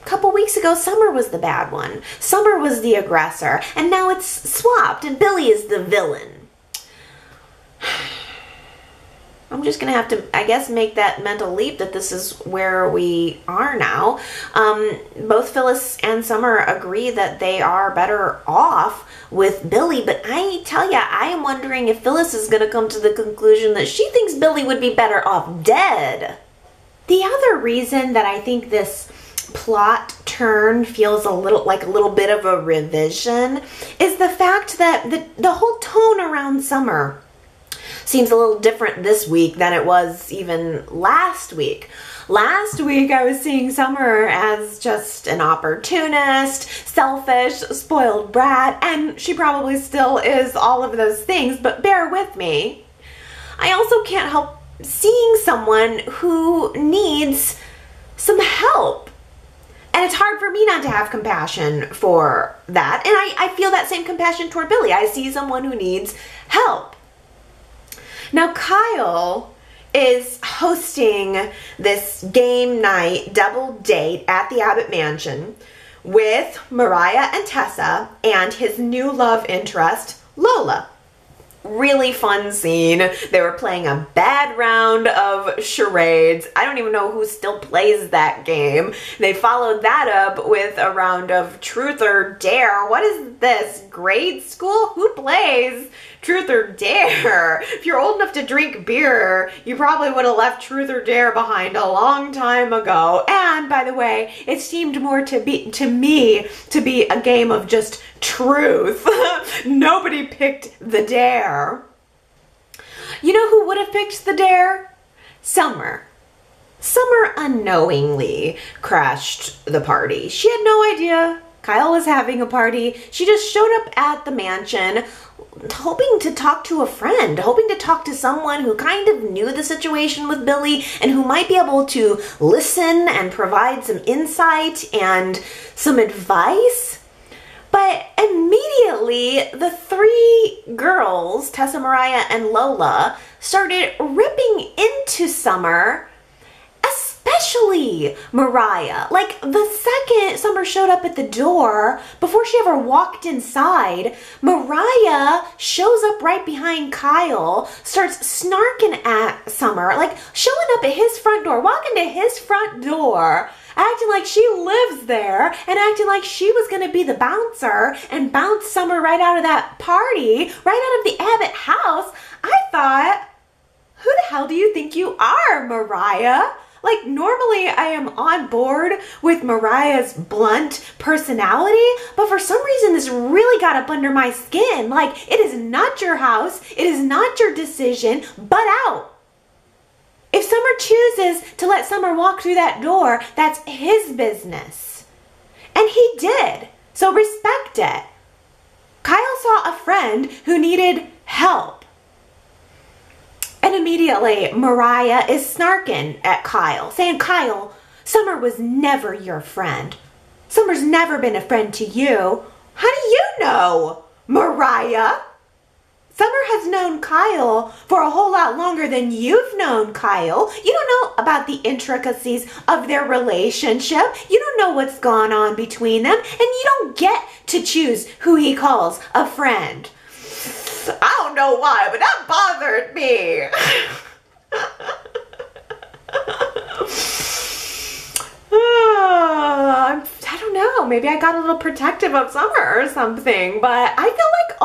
couple weeks ago, Summer was the bad one. Summer was the aggressor, and now it's swapped, and Billy is the villain. I'm just going to have to, I guess, make that mental leap that this is where we are now. Both Phyllis and Summer agree that they are better off with Billy, but I tell ya, I am wondering if Phyllis is going to come to the conclusion that she thinks Billy would be better off dead. The other reason that I think this plot turn feels a little bit of a revision is the fact that the whole tone around Summer seems a little different this week than it was even last week. Last week, I was seeing Summer as just an opportunist, selfish, spoiled brat, and she probably still is all of those things, but bear with me. I also can't help seeing someone who needs some help. And it's hard for me not to have compassion for that. And I feel that same compassion toward Billy. I see someone who needs help. Now, Kyle is hosting this game night double date at the Abbott Mansion with Mariah and Tessa and his new love interest, Lola. Really fun scene. They were playing a bad round of charades. I don't even know who still plays that game. They followed that up with a round of truth or dare. What is this? Grade school? Who plays truth or dare? If you're old enough to drink beer, you probably would have left truth or dare behind a long time ago. And by the way, it seemed more to me to be a game of just truth. Nobody picked the dare. You know who would have picked the dare? Summer. Summer unknowingly crashed the party. She had no idea Kyle was having a party. She just showed up at the mansion hoping to talk to a friend, hoping to talk to someone who kind of knew the situation with Billy and who might be able to listen and provide some insight and some advice. But immediately, the three girls, Tessa, Mariah, and Lola, started ripping into Summer, especially Mariah. Like, the second Summer showed up at the door, before she ever walked inside, Mariah shows up right behind Kyle, starts snarking at Summer, like showing up at his front door, walking to his front door, acting like she lives there and acting like she was going to be the bouncer and bounce Summer right out of that party, right out of the Abbott house. I thought, who the hell do you think you are, Mariah? Like, normally I am on board with Mariah's blunt personality, but for some reason this really got up under my skin. Like, it is not your house, it is not your decision, butt out. If Summer chooses to let Summer walk through that door, that's his business. And he did, so respect it. Kyle saw a friend who needed help. And immediately, Mariah is snarking at Kyle, saying, Kyle, Summer was never your friend. Summer's never been a friend to you. How do you know, Mariah? Summer has known Kyle for a whole lot longer than you've known Kyle. You don't know about the intricacies of their relationship. You don't know what's gone on between them, and you don't get to choose who he calls a friend. I don't know why, but that bothered me. I don't know. Maybe I got a little protective of Summer or something, but I feel like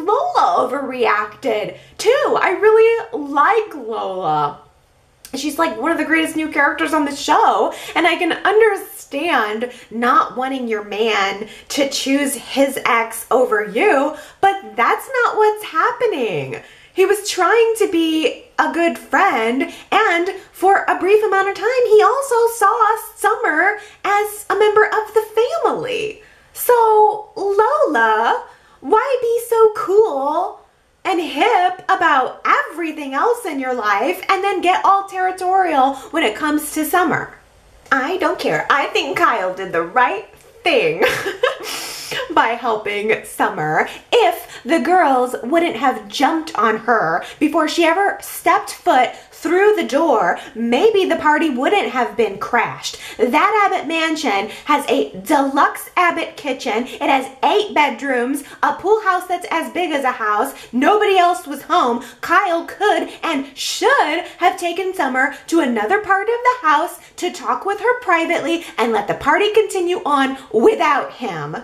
Lola overreacted too. I really like Lola. She's like one of the greatest new characters on the show, and I can understand not wanting your man to choose his ex over you, but that's not what's happening. He was trying to be a good friend, and for a brief amount of time, he also saw Summer as a member of the family. So, Lola, why be so cool and hip about everything else in your life and then get all territorial when it comes to Summer? I don't care. I think Kyle did the right thing by helping Summer. If the girls wouldn't have jumped on her before she ever stepped foot through the door, maybe the party wouldn't have been crashed. That Abbott mansion has a deluxe Abbott kitchen. It has 8 bedrooms, a pool house that's as big as a house. Nobody else was home. Kyle could and should have taken Summer to another part of the house to talk with her privately and let the party continue on without him.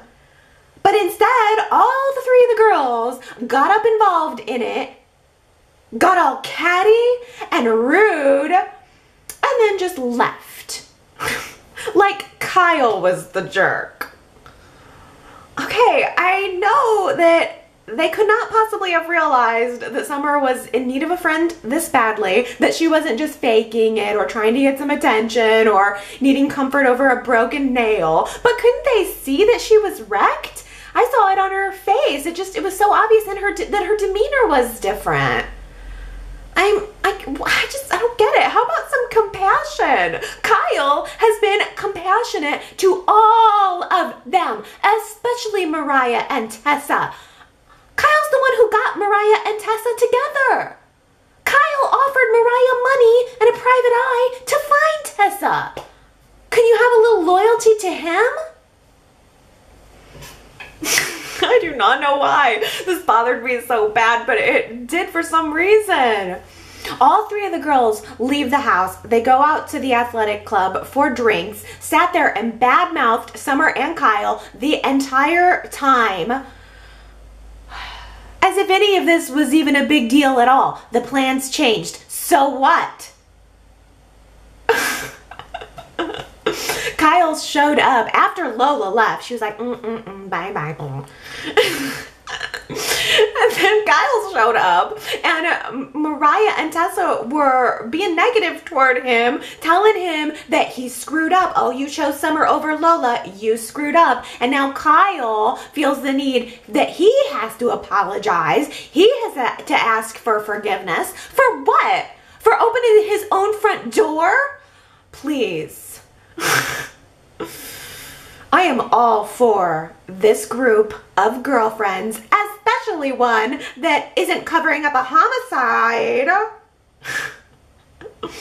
But instead, all the 3 of the girls got up involved in it, got all catty and rude, and then just left. Like Kyle was the jerk. Okay, I know that they could not possibly have realized that Summer was in need of a friend this badly, that she wasn't just faking it or trying to get some attention or needing comfort over a broken nail. But couldn't they see that she was wrecked? I saw it on her face. It was so obvious in her that her demeanor was different. I don't get it. How about some compassion? Kyle has been compassionate to all of them, especially Mariah and Tessa. Kyle's the one who got Mariah and Tessa together. Kyle offered Mariah money and a private eye to find Tessa. Can you have a little loyalty to him? I do not know why this bothered me so bad, but it did for some reason. All three of the girls leave the house. They go out to the athletic club for drinks, sat there and badmouthed Summer and Kyle the entire time, as if any of this was even a big deal at all. The plans changed. So what? Kyle showed up after Lola left. She was like, bye. And then Kyle showed up, and Mariah and Tessa were being negative toward him, telling him that he screwed up. Oh, you chose Summer over Lola. You screwed up. And now Kyle feels the need that he has to apologize. He has to ask for forgiveness. For what? For opening his own front door? Please. I am all for this group of girlfriends, especially one that isn't covering up a homicide. And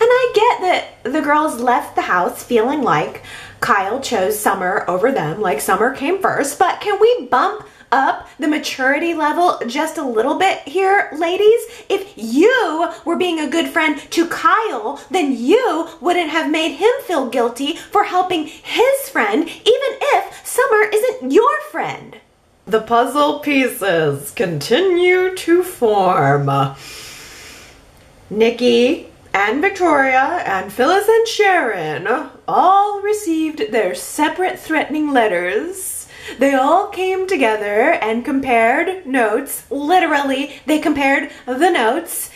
I get that the girls left the house feeling like Kyle chose Summer over them, like Summer came first, but can we bump up the maturity level just a little bit here, ladies? If you were being a good friend to Kyle, then you wouldn't have made him feel guilty for helping his friend, even if Summer isn't your friend. The puzzle pieces continue to form. Nikki and Victoria and Phyllis and Sharon all received their separate threatening letters. They all came together and compared notes. Literally, they compared the notes.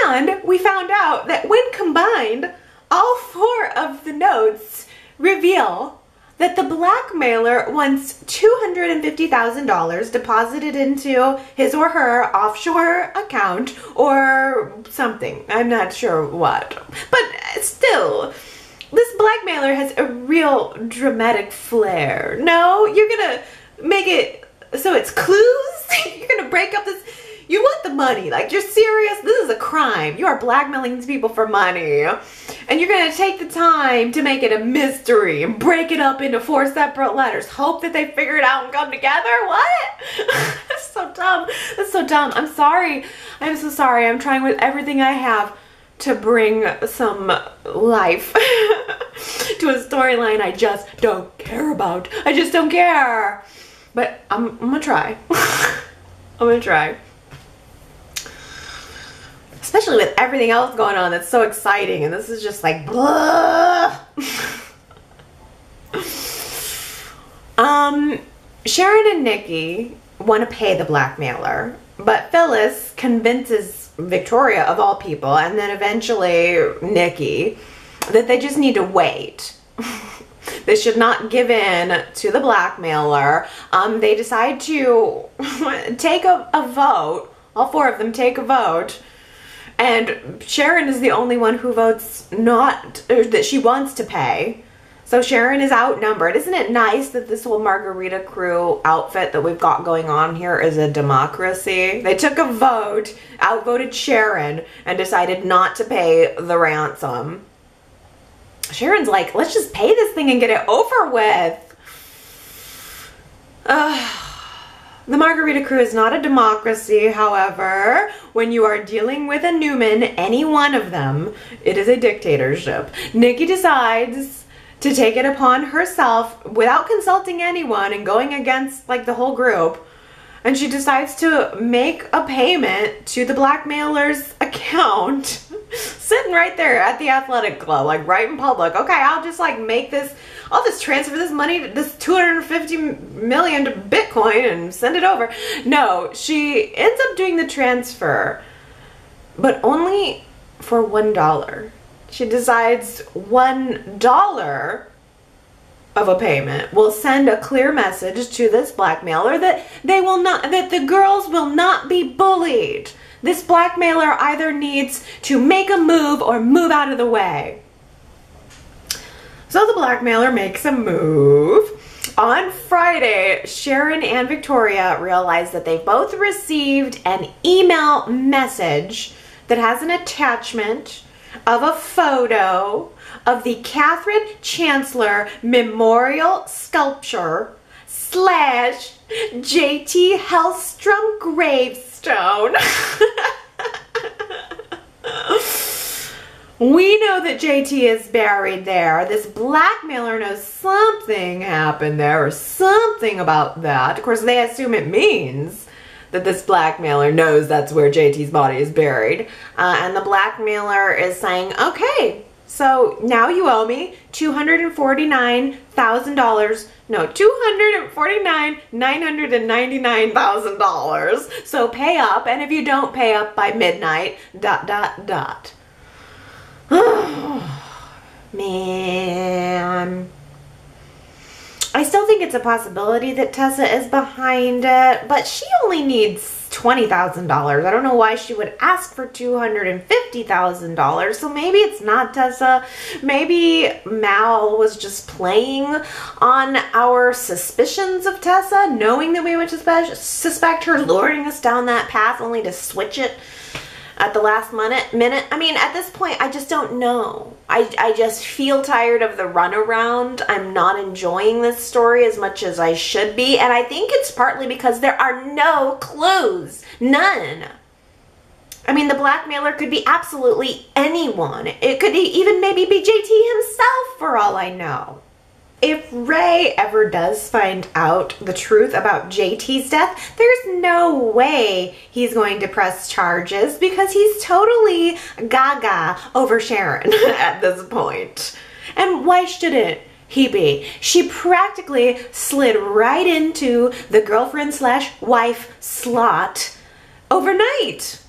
And we found out that when combined, all four of the notes reveal that the blackmailer wants $250,000 deposited into his or her offshore account or something. I'm not sure what. But still, this blackmailer has a real dramatic flair. No, you're gonna make it so it's clues? You're gonna break up this? You want the money. Like, you're serious? This is a crime. You are blackmailing these people for money. And you're gonna take the time to make it a mystery and break it up into 4 separate letters. Hope that they figure it out and come together? What? That's so dumb. That's so dumb. I'm sorry. I'm so sorry. I'm trying with everything I have to bring some life to a storyline I just don't care about. I just don't care. But I'm gonna try. I'm gonna try. Especially with everything else going on that's so exciting, and this is just like blah. Sharon and Nikki want to pay the blackmailer, but Phyllis convinces Victoria, of all people, and then eventually Nikki, that they just need to wait. They should not give in to the blackmailer. They decide to take a vote. All four of them take a vote. And Sharon is the only one who votes not, or that she wants to pay. So Sharon is outnumbered. Isn't it nice that this whole Margarita crew outfit that we've got going on here is a democracy? They took a vote, outvoted Sharon, and decided not to pay the ransom. Sharon's like, let's just pay this thing and get it over with. The Margarita crew is not a democracy, however. When you are dealing with a Newman, any one of them, it is a dictatorship. Nikki decides to take it upon herself without consulting anyone and going against like the whole group. And she decides to make a payment to the blackmailer's account, sitting right there at the athletic club, like right in public. Okay, I'll just like I'll just transfer this money, this 250 million to Bitcoin and send it over. No, she ends up doing the transfer, but only for $1. She decides $1 of a payment will send a clear message to this blackmailer that that the girls will not be bullied. This blackmailer either needs to make a move or move out of the way. So the blackmailer makes a move. On Friday, Sharon and Victoria realized that they both received an email message that has an attachment of a photo of the Catherine Chancellor Memorial Sculpture / JT Hellstrom gravestone. We know that JT is buried there. This blackmailer knows something happened there or something about that. Of course, they assume it means that this blackmailer knows that's where JT's body is buried. And the blackmailer is saying, okay, so now you owe me $249,000. No, $249,999,000. So pay up, and if you don't pay up by midnight, ... Man. I still think it's a possibility that Tessa is behind it, but she only needs $20,000. I don't know why she would ask for $250,000. So maybe it's not Tessa. Maybe Mal was just playing on our suspicions of Tessa, knowing that we would suspect her, luring us down that path only to switch it at the last minute. I mean, at this point, I just don't know. I just feel tired of the runaround. I'm not enjoying this story as much as I should be. And I think it's partly because there are no clues. None. I mean, the blackmailer could be absolutely anyone. It could even maybe be JT himself for all I know. If Ray ever does find out the truth about JT's death, there's no way he's going to press charges because he's totally gaga over Sharon at this point. And why shouldn't he be? She practically slid right into the girlfriend / wife slot overnight.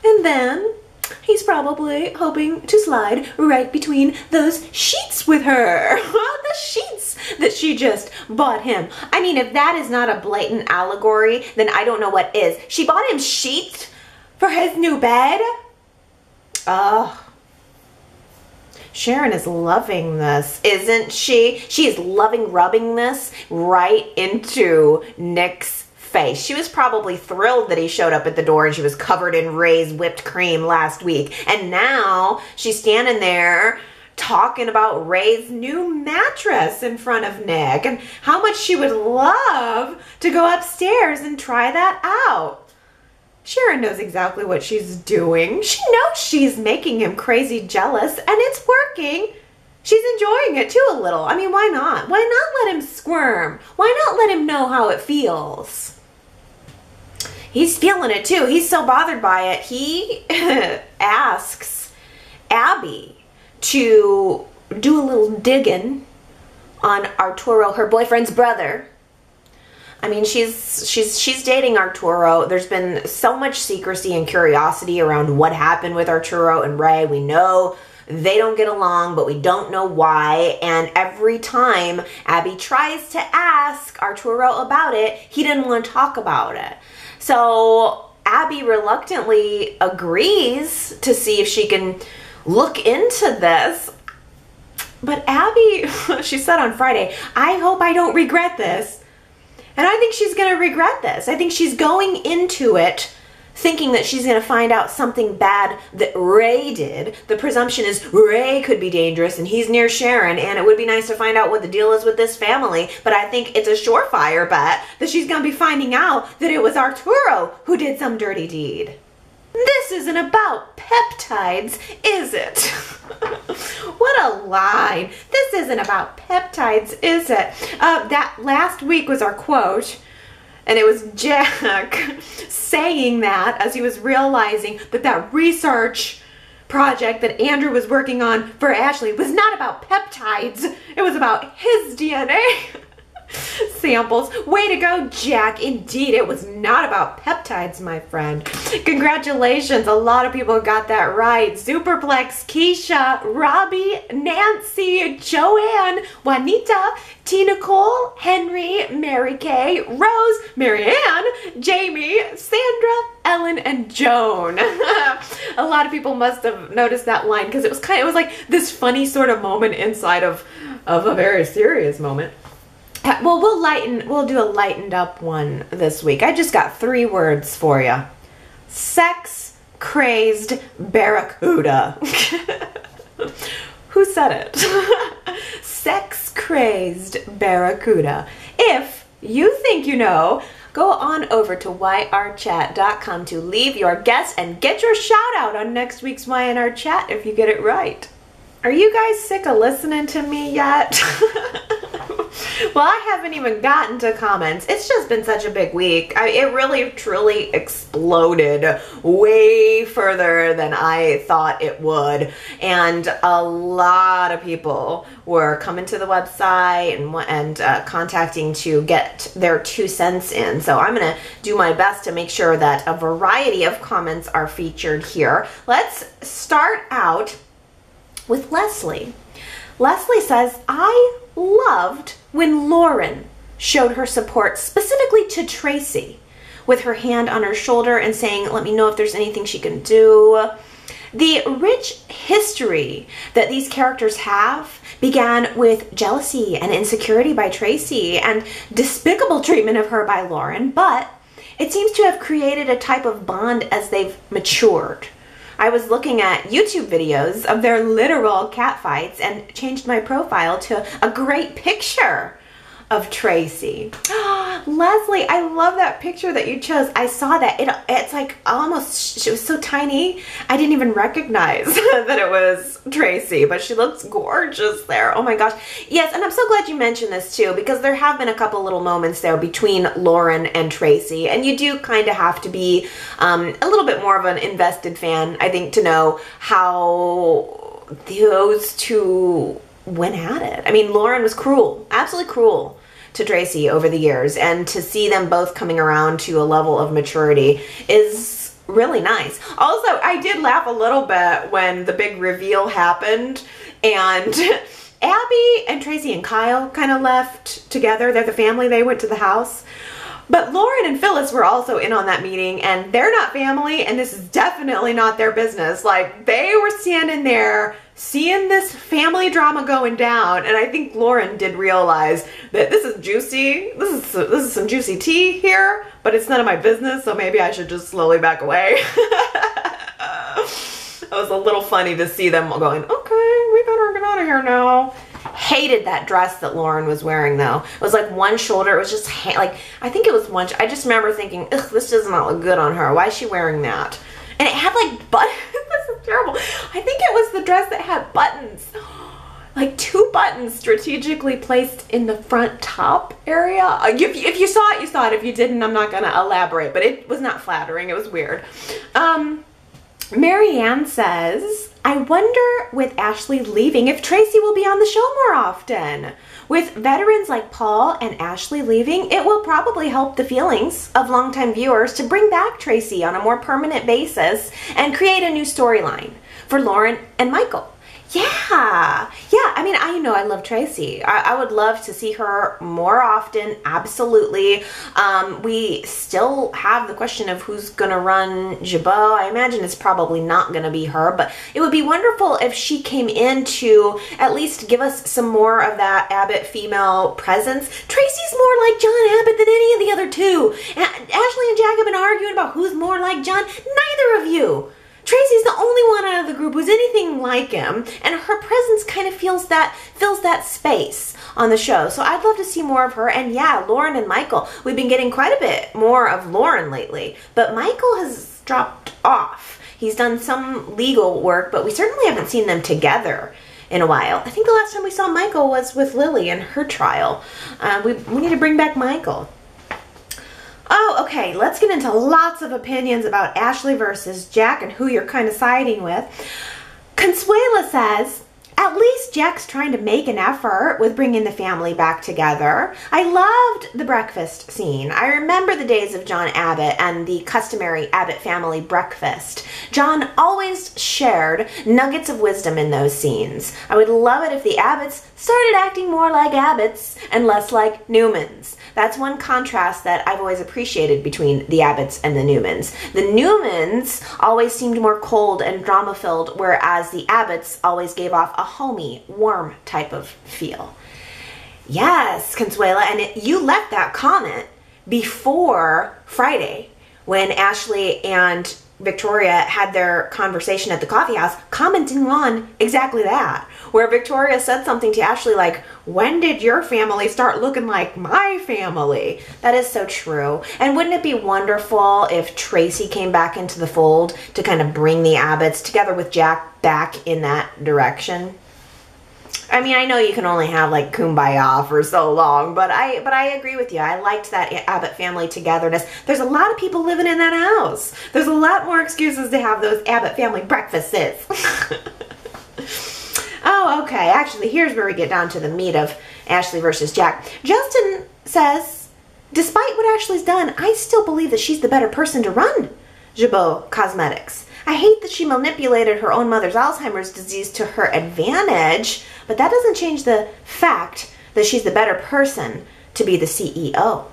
And then he's probably hoping to slide right between those sheets with her. The sheets that she just bought him. I mean, if that is not a blatant allegory, then I don't know what is. She bought him sheets for his new bed? Ugh. Sharon is loving this, isn't she? She is loving rubbing this right into Nick's face. She was probably thrilled that he showed up at the door and she was covered in Ray's whipped cream last week. And now she's standing there talking about Ray's new mattress in front of Nick and how much she would love to go upstairs and try that out. Sharon knows exactly what she's doing. She knows she's making him crazy jealous, and it's working. She's enjoying it too a little. I mean, why not? Why not let him squirm? Why not let him know how it feels? He's feeling it too. He's so bothered by it. He asks Abby to do a little digging on Arturo, her boyfriend's brother. I mean, she's dating Arturo. There's been so much secrecy and curiosity around what happened with Arturo and Ray. We know they don't get along, but we don't know why. And every time Abby tries to ask Arturo about it, he didn't want to talk about it. So Abby reluctantly agrees to see if she can look into this. But Abby, she said on Friday, I hope I don't regret this. And I think she's going to regret this. I think she's going into it thinking that she's going to find out something bad that Ray did. The presumption is Ray could be dangerous and he's near Sharon, and it would be nice to find out what the deal is with this family. But I think it's a surefire bet that she's going to be finding out that it was Arturo who did some dirty deed. This isn't about peptides, is it? What a line. This isn't about peptides, is it? That last week was our quote. And it was Jack saying that as he was realizing that that research project that Andrew was working on for Ashley was not about peptides. It was about his DNA samples. Way to go, Jack. Indeed, it was not about peptides, my friend. Congratulations. A lot of people got that right. Superplex, Keisha, Robbie, Nancy, Joanne, Juanita, Tina Cole, Henry, Mary Kay, Rose, Marianne, Jamie, Sandra, Ellen, and Joan. A lot of people must have noticed that line because it was like this funny sort of moment inside of a very serious moment. Well, we'll do a lightened up one this week. I just got 3 words for you. Sex crazed barracuda. Who said it? Sex crazed barracuda. If you think you know, go on over to yrchat.com to leave your guess and get your shout out on next week's Y&R Chat if you get it right. Are you guys sick of listening to me yet? Well, I haven't even gotten to comments. It's just been such a big week. It really, truly exploded way further than I thought it would. And a lot of people were coming to the website and contacting to get their 2 cents in. So I'm going to do my best to make sure that a variety of comments are featured here. Let's start out with Leslie. Leslie says, I loved when Lauren showed her support specifically to Tracy with her hand on her shoulder and saying, let me know if there's anything she can do. The rich history that these characters have began with jealousy and insecurity by Tracy and despicable treatment of her by Lauren, but it seems to have created a type of bond as they've matured. I was looking at YouTube videos of their literal catfights and changed my profile to a great picture of Tracy. Leslie, I love that picture that you chose. I saw that. It's like almost, it was so tiny, I didn't even recognize that it was Tracy, but she looks gorgeous there. Oh my gosh. Yes, and I'm so glad you mentioned this too, because there have been a couple little moments there between Lauren and Tracy, and you do kind of have to be a little bit more of an invested fan, I think, to know how those two went at it. I mean, Lauren was cruel, absolutely cruel to Tracy over the years, and to see them both coming around to a level of maturity is really nice. Also, I did laugh a little bit when the big reveal happened and Abby and Tracy and Kyle kind of left together. They're the family. They went to the house. But Lauren and Phyllis were also in on that meeting, and they're not family, and this is definitely not their business. Like, they were standing there seeing this family drama going down, and I think Lauren did realize that this is juicy. This is some juicy tea here, but it's none of my business, so maybe I should just slowly back away. It was a little funny to see them going, okay, we better get out of here now. Hated that dress that Lauren was wearing though. It was like one shoulder. It was just like, I think it was one. I just remember thinking, ugh, this does not look good on her. Why is she wearing that? And it had like buttons. This is terrible. I think it was the dress that had buttons. Like 2 buttons strategically placed in the front top area. If you saw it, you saw it. If you didn't, I'm not going to elaborate. But it was not flattering. It was weird. Marianne says, I wonder with Ashley leaving if Tracy will be on the show more often. With veterans like Paul and Ashley leaving, it will probably help the feelings of longtime viewers to bring back Tracy on a more permanent basis and create a new storyline for Lauren and Michael. Yeah. I mean, I love Tracy. I would love to see her more often. Absolutely. We still have the question of who's going to run Jabot. I imagine it's probably not going to be her, but it would be wonderful if she came in to at least give us some more of that Abbott female presence. Tracy's more like John Abbott than any of the other 2. Ashley and Jack have been arguing about who's more like John. Neither of you. Tracy's the only one out of the group who's anything like him, and her presence kind of fills that space on the show. So I'd love to see more of her. And yeah, Lauren and Michael. We've been getting quite a bit more of Lauren lately, but Michael has dropped off. He's done some legal work, but we certainly haven't seen them together in a while. I think the last time we saw Michael was with Lily and her trial. We need to bring back Michael. Oh, okay, let's get into lots of opinions about Ashley versus Jack and who you're kind of siding with. says, at least Jack's trying to make an effort with bringing the family back together. I loved the breakfast scene. I remember the days of John Abbott and the customary Abbott family breakfast. John always shared nuggets of wisdom in those scenes. I would love it if the Abbotts started acting more like Abbotts and less like Newmans. That's one contrast that I've always appreciated between the Abbotts and the Newmans. The Newmans always seemed more cold and drama-filled, whereas the Abbotts always gave off a homey, warm type of feel. Yes, Consuela, and you left that comment before Friday when Ashley and Victoria had their conversation at the coffee house, commenting on exactly that, where Victoria said something to Ashley like, when did your family start looking like my family? That is so true. And wouldn't it be wonderful if Tracy came back into the fold to kind of bring the Abbotts together with Jack back in that direction? I mean, I know you can only have like kumbaya for so long, but I agree with you. I liked that Abbott family togetherness. There's a lot of people living in that house. There's a lot more excuses to have those Abbott family breakfasts. Oh, okay. Actually, here's where we get down to the meat of Ashley versus Jack. Justin says, despite what Ashley's done, I still believe that she's the better person to run Jabot Cosmetics. I hate that she manipulated her own mother's Alzheimer's disease to her advantage, but that doesn't change the fact that she's the better person to be the CEO.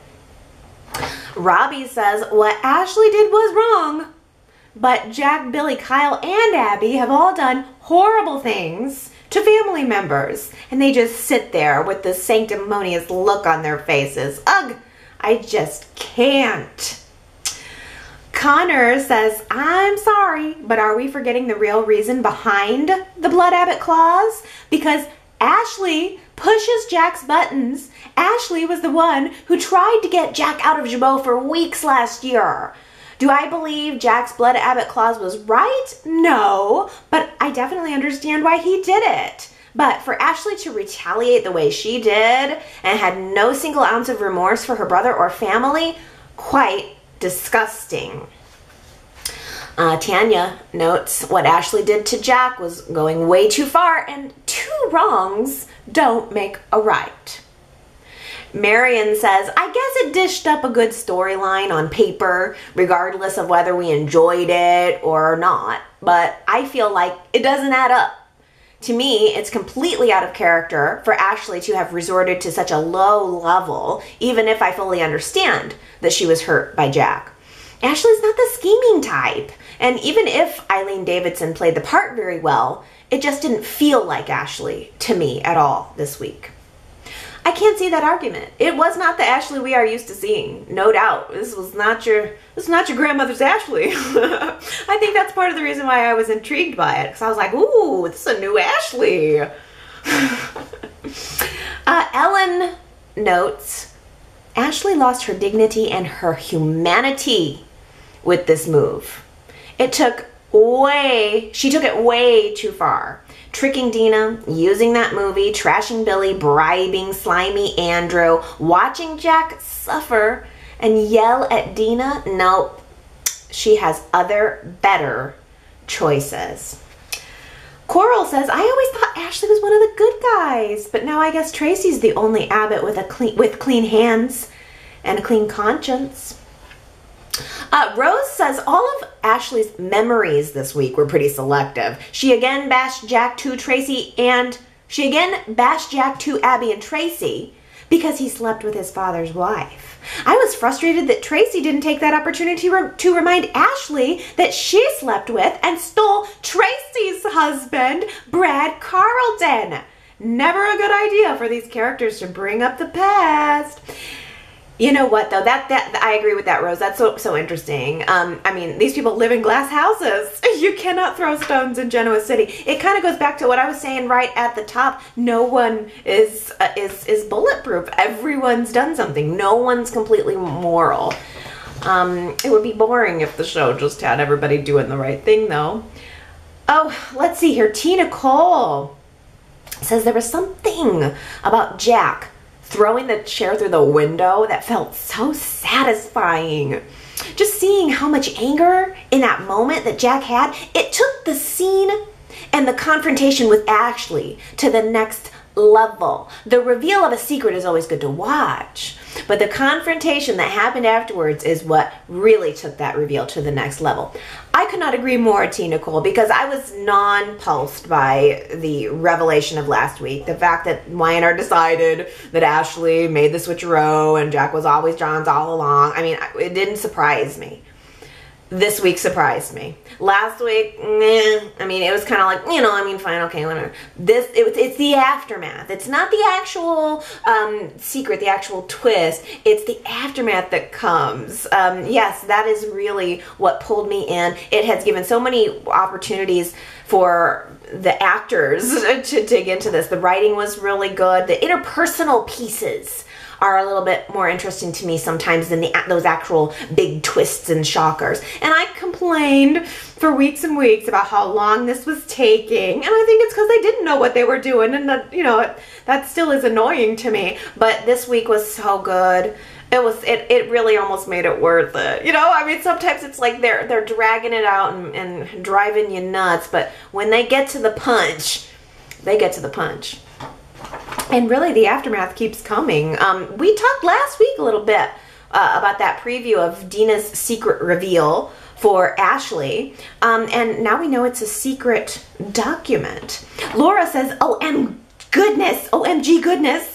Robbie says, what Ashley did was wrong, but Jack, Billy, Kyle, and Abby have all done horrible things to family members, and they just sit there with this sanctimonious look on their faces. Ugh, I just can't. Connor says, I'm sorry, but are we forgetting the real reason behind the Blood Abbott clause? Because Ashley pushes Jack's buttons. Ashley was the one who tried to get Jack out of Jabot for weeks last year. Do I believe Jack's Blood Abbott clause was right? No, but I definitely understand why he did it. But for Ashley to retaliate the way she did and had no single ounce of remorse for her brother or family, quite disgusting. Tanya notes what Ashley did to Jack was going way too far, and two wrongs don't make a right. Marion says, I guess it dished up a good storyline on paper, regardless of whether we enjoyed it or not, but I feel like it doesn't add up. To me, it's completely out of character for Ashley to have resorted to such a low level, even if I fully understand that she was hurt by Jack. Ashley's not the scheming type, and even if Eileen Davidson played the part very well, it just didn't feel like Ashley to me at all this week. I can't see that argument. It was not the Ashley we are used to seeing, no doubt. This was not your grandmother's Ashley. I think that's part of the reason why I was intrigued by it, because I was like, ooh, this is a new Ashley. Ellen notes, Ashley lost her dignity and her humanity with this move. She took it way too far. Tricking Dina, using that movie, trashing Billy, bribing slimy Andrew, watching Jack suffer and yell at Dina. Nope. She has other, better choices. Coral says, I always thought Ashley was one of the good guys, but now I guess Tracy's the only Abbott with clean hands and a clean conscience. Rose says all of Ashley's memories this week were pretty selective. She again bashed Jack to Tracy, and she again bashed Jack to Abby and Tracy because he slept with his father's wife. I was frustrated that Tracy didn't take that opportunity to remind Ashley that she slept with and stole Tracy's husband, Brad Carlton. Never a good idea for these characters to bring up the past. You know what, though? That I agree with that, Rose. That's so interesting. I mean, these people live in glass houses. You cannot throw stones in Genoa City. It kind of goes back to what I was saying right at the top. No one is bulletproof. Everyone's done something. No one's completely moral. It would be boring if the show just had everybody doing the right thing, though. Oh, let's see here. Tina Cole says there was something about Jack throwing the chair through the window that felt so satisfying. Just seeing how much anger in that moment that Jack had, it took the scene and the confrontation with Ashley to the next level. The reveal of a secret is always good to watch, but the confrontation that happened afterwards is what really took that reveal to the next level. I could not agree more, T. Nicole, because I was nonplussed by the revelation of last week. The fact that Y&R decided that Ashley made the switcheroo and Jack was always John's all along. I mean, it didn't surprise me. This week surprised me. Last week, I mean, it was kind of like, you know, I mean, fine, okay, whatever. It's the aftermath. It's not the actual secret, the actual twist. It's the aftermath that comes. Yes, that is really what pulled me in. It has given so many opportunities for the actors to dig into this. The writing was really good. The interpersonal pieces are a little bit more interesting to me sometimes than those actual big twists and shockers. And I complained for weeks and weeks about how long this was taking, and I think it's because they didn't know what they were doing, and that, you know, that still is annoying to me. But this week was so good. It really almost made it worth it. You know, I mean, sometimes it's like they're dragging it out and driving you nuts, but when they get to the punch, they get to the punch. And really, the aftermath keeps coming. We talked last week a little bit about that preview of Dina's secret reveal for Ashley. And now we know it's a secret document. Laura says, OMG goodness.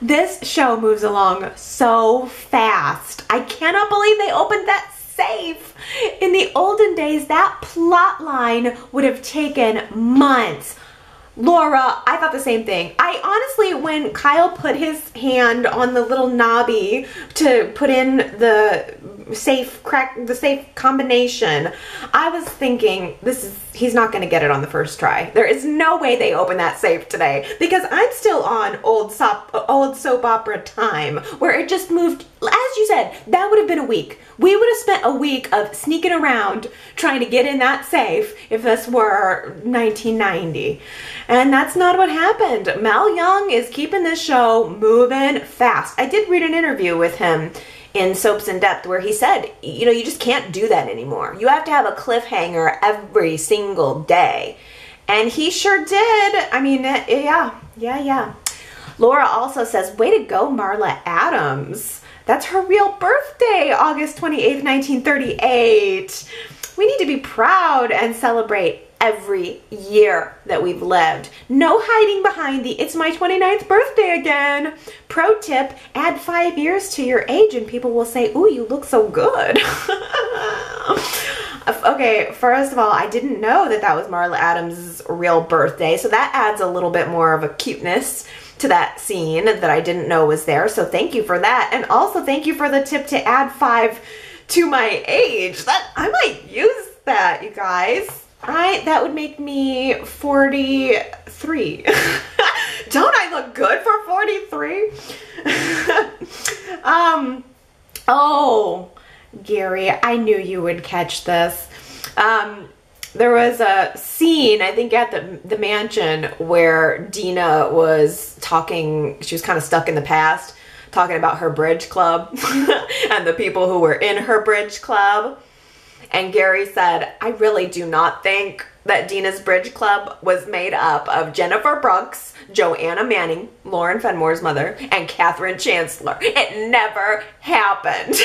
This show moves along so fast. I cannot believe they opened that safe. In the olden days, that plot line would have taken months. Laura, I thought the same thing. I honestly, when Kyle put his hand on the little knobby to put in the safe combination, I was thinking, he's not going to get it on the first try. There is no way they open that safe today, because I'm still on old soap opera time, where it just moved. As you said, that would have been a week. We would have spent a week of sneaking around trying to get in that safe if this were 1990. And that's not what happened. Mel Young is keeping this show moving fast. I did read an interview with him in Soaps in Depth where he said, you know, you just can't do that anymore. You have to have a cliffhanger every single day. And he sure did. I mean, yeah. Laura also says, way to go, Marla Adams. That's her real birthday, August 28th, 1938. We need to be proud and celebrate every year that we've lived. No hiding behind the it's my 29th birthday again. Pro tip, add 5 years to your age and people will say, ooh, you look so good. Okay, first of all, I didn't know that was Marla Adams' real birthday, so that adds a little bit more of a cuteness to that scene that I didn't know was there, so thank you for that. And also thank you for the tip to add 5 to my age. I might use that, you guys. That would make me 43. Don't I look good for 43? Oh, Gary, I knew you would catch this. There was a scene, I think at the mansion, where Dina was talking, she was kind of stuck in the past, talking about her bridge club and the people who were in her bridge club. And Gary said, I really do not think that Dina's bridge club was made up of Jennifer Brooks, Joanna Manning, Lauren Fenmore's mother, and Catherine Chancellor. It never happened.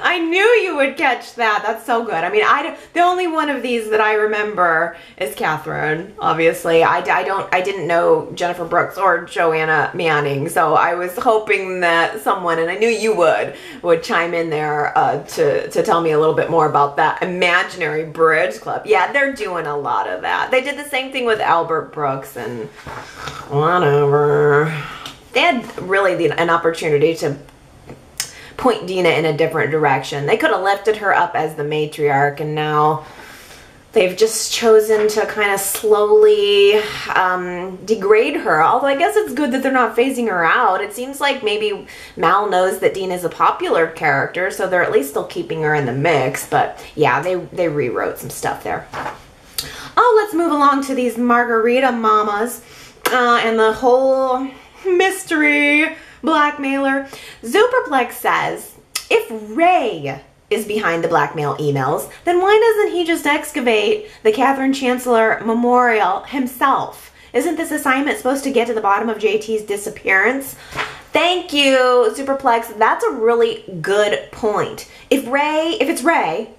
I knew you would catch that. That's so good. I mean, the only one of these that I remember is Catherine, obviously. I didn't know Jennifer Brooks or Joanna Manning, so I was hoping that someone, and I knew you would chime in there to tell me a little bit more about that imaginary bridge club. Yeah, they're doing a lot of that. They did the same thing with Albert Brooks and whatever. They had really an opportunity to point Dina in a different direction. They could have lifted her up as the matriarch, and now they've just chosen to kind of slowly degrade her. Although I guess it's good that they're not phasing her out. It seems like maybe Mal knows that Dina's a popular character, so they're at least still keeping her in the mix. But yeah, they rewrote some stuff there. Oh, let's move along to these margarita mamas and the whole mystery blackmailer. Superplex says, if Ray is behind the blackmail emails, then why doesn't he just excavate the Catherine Chancellor Memorial himself? Isn't this assignment supposed to get to the bottom of JT's disappearance? Thank you, Superplex. That's a really good point. If it's Ray,